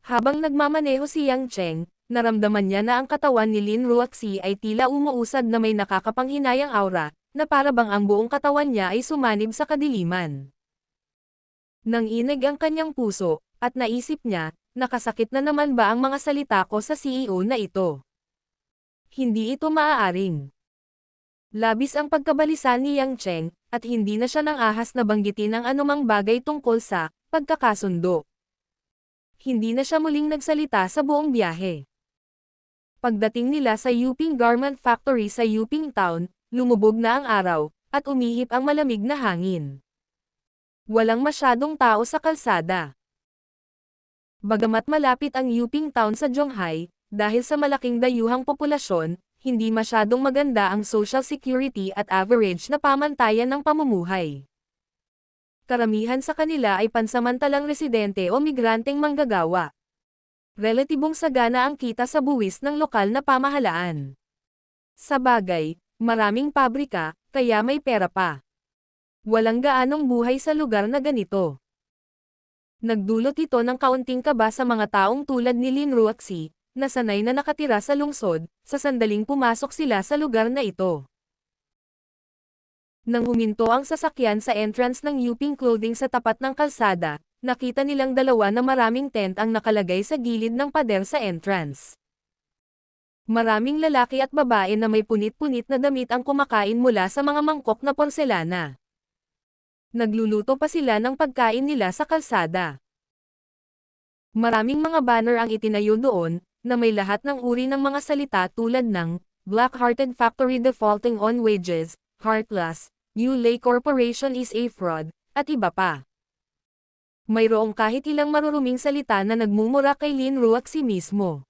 Habang nagmamaneho si Yang Cheng, naramdaman niya na ang katawan ni Lin Ruaxi ay tila umuusad na may nakakapanghinayang aura, na para bang ang buong katawan niya ay sumanib sa kadiliman. Nanginig ang kanyang puso, at naisip niya, nakasakit na naman ba ang mga salita ko sa CEO na ito? Hindi ito maaaring. Labis ang pagkabalisa ni Yang Cheng, at hindi na siya nang ahas na banggitin ang anumang bagay tungkol sa pagkakasundo. Hindi na siya muling nagsalita sa buong biyahe. Pagdating nila sa Yuping Garment Factory sa Yuping Town, lumubog na ang araw, at umihip ang malamig na hangin. Walang masyadong tao sa kalsada. Bagamat malapit ang Yuping Town sa Zhonghai, dahil sa malaking dayuhang populasyon, hindi masyadong maganda ang social security at average na pamantayan ng pamumuhay. Karamihan sa kanila ay pansamantalang residente o migranteng manggagawa. Relatibong sagana ang kita sa buwis ng lokal na pamahalaan. Sa bagay, maraming pabrika, kaya may pera pa. Walang gaanong buhay sa lugar na ganito. Nagdulot ito ng kaunting kaba sa mga taong tulad ni Lin Ruaxi, na sanay na nakatira sa lungsod, sa sandaling pumasok sila sa lugar na ito. Nang huminto ang sasakyan sa entrance ng Yuping Clothing sa tapat ng kalsada, nakita nilang dalawa na maraming tent ang nakalagay sa gilid ng pader sa entrance. Maraming lalaki at babae na may punit-punit na damit ang kumakain mula sa mga mangkok na porselana. Nagluluto pa sila ng pagkain nila sa kalsada. Maraming mga banner ang itinayo doon, na may lahat ng uri ng mga salita tulad ng Black-Hearted Factory Defaulting on Wages, Heartless, New Lay Corporation is a Fraud, at iba pa. Mayroong kahit ilang maruruming salita na nagmumura kay Lin Ruaxi mismo.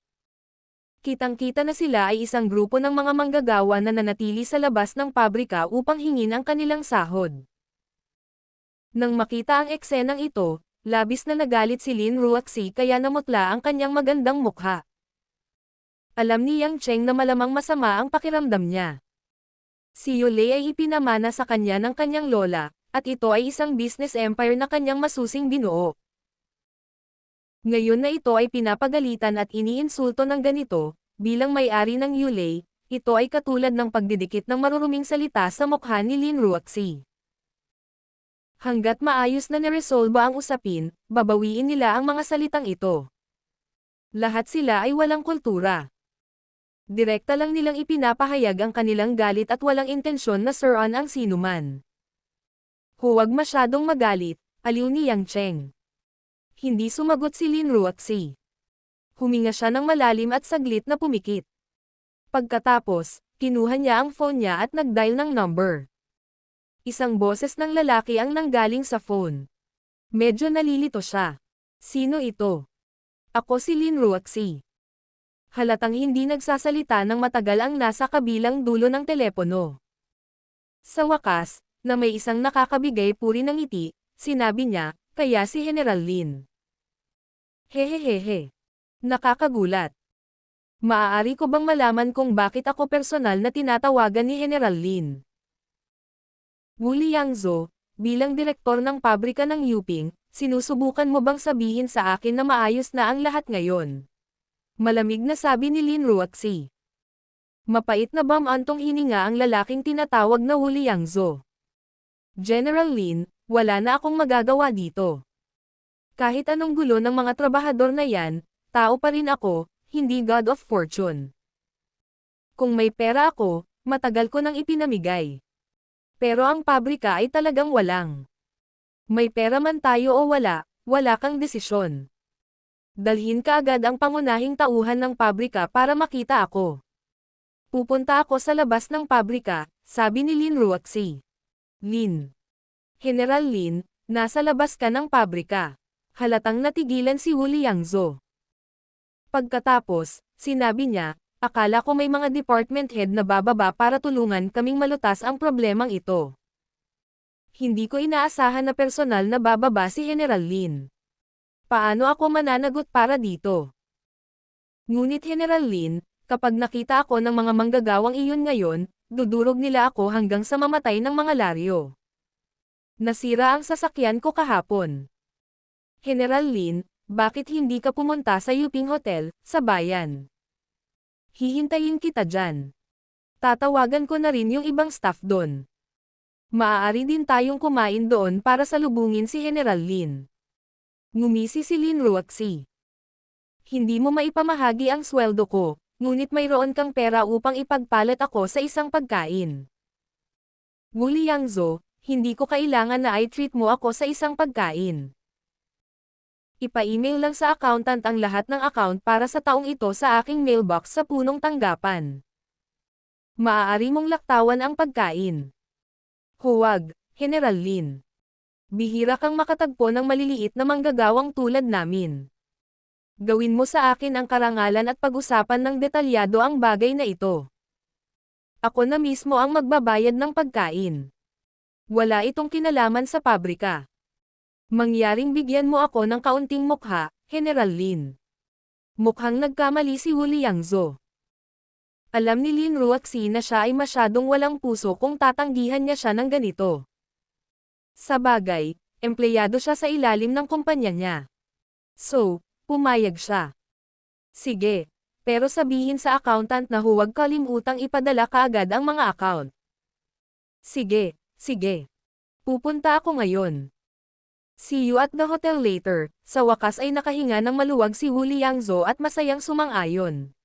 Kitang-kita na sila ay isang grupo ng mga manggagawa na nanatili sa labas ng pabrika upang hingin ang kanilang sahod. Nang makita ang eksenang ito, labis na nagalit si Lin Ruaxi kaya namutla ang kanyang magandang mukha. Alam ni Yang Cheng na malamang masama ang pakiramdam niya. Si Yole ay ipinamana sa kanya ng kanyang lola, at ito ay isang business empire na kanyang masusing binuo. Ngayon na ito ay pinapagalitan at iniinsulto ng ganito, bilang may-ari ng Yole, ito ay katulad ng pagdidikit ng maruruming salita sa mukha ni Lin Ruaxi. Hanggat maayos na niresolba ang usapin, babawiin nila ang mga salitang ito. Lahat sila ay walang kultura. Direkta lang nilang ipinapahayag ang kanilang galit at walang intensyon na suruan ang sinuman. Huwag masyadong magalit, aliw ni Yang Cheng. Hindi sumagot si Lin Ruoxi. Huminga siya ng malalim at saglit na pumikit. Pagkatapos, kinuha niya ang phone niya at nag-dial ng number. Isang boses ng lalaki ang nanggaling sa phone. Medyo nalilito siya. Sino ito? Ako si Lin Ruoxi. Halatang hindi nagsasalita ng matagal ang nasa kabilang dulo ng telepono. Sa wakas, na may isang nakakabigay puri ng ngiti, sinabi niya, kaya si General Lin. Hehehehe. Nakakagulat. Maaari ko bang malaman kung bakit ako personal na tinatawagan ni General Lin? Wu Liangzhou, bilang direktor ng pabrika ng Yuping, sinusubukan mo bang sabihin sa akin na maayos na ang lahat ngayon? Malamig na sabi ni Lin Ruoxi. Mapait na bamantong hininga ang lalaking tinatawag na Wu Liangzhou. General Lin, wala na akong magagawa dito. Kahit anong gulo ng mga trabahador na yan, tao pa rin ako, hindi God of Fortune. Kung may pera ako, matagal ko nang ipinamigay. Pero ang pabrika ay talagang walang. May pera man tayo o wala, wala kang desisyon. Dalhin ka agad ang pangunahing tauhan ng pabrika para makita ako. Pupunta ako sa labas ng pabrika, sabi ni Lin Ruoxi. Lin. General Lin, nasa labas ka ng pabrika. Halatang natigilan si Wu Liangzhou. Pagkatapos, sinabi niya, akala ko may mga department head na bababa para tulungan kaming malutas ang problemang ito. Hindi ko inaasahan na personal na bababa si General Lin. Paano ako mananagot para dito? Ngunit General Lin, kapag nakita ako ng mga manggagawang iyon ngayon, dudurog nila ako hanggang sa mamatay ng mga laryo. Nasira ang sasakyan ko kahapon. General Lin, bakit hindi ka pumunta sa Yuping Hotel, sa bayan? Hihintayin kita dyan. Tatawagan ko na rin yung ibang staff doon. Maaari din tayong kumain doon para salubungin si General Lin. Ngumisi si Lin Ruoxi. Hindi mo maipamahagi ang sweldo ko, ngunit mayroon kang pera upang ipagpalit ako sa isang pagkain. Wu Liangzhou, hindi ko kailangan na i-treat mo ako sa isang pagkain. Ipa-email lang sa accountant ang lahat ng account para sa taong ito sa aking mailbox sa punong tanggapan. Maaari mong laktawan ang pagkain. Huwag, General Lin. Bihira kang makatagpo ng maliliit na manggagawang tulad namin. Gawin mo sa akin ang karangalan at pag-usapan ng detalyado ang bagay na ito. Ako na mismo ang magbabayad ng pagkain. Wala itong kinalaman sa pabrika. Mangyaring bigyan mo ako ng kaunting mukha, General Lin. Mukhang nagkamali si Wu Liangzhou. Alam ni Lin Ruoxi na siya ay masyadong walang puso kung tatanggihan niya siya ng ganito. Sa bagay, empleyado siya sa ilalim ng kumpanya niya. So, pumayag siya. Sige, pero sabihin sa accountant na huwag kalimutang ipadala kaagad ang mga account. Sige, sige. Pupunta ako ngayon. See you at the hotel later. Sa wakas ay nakahinga ng maluwag si Wu Liangzhou at masayang sumang-ayon.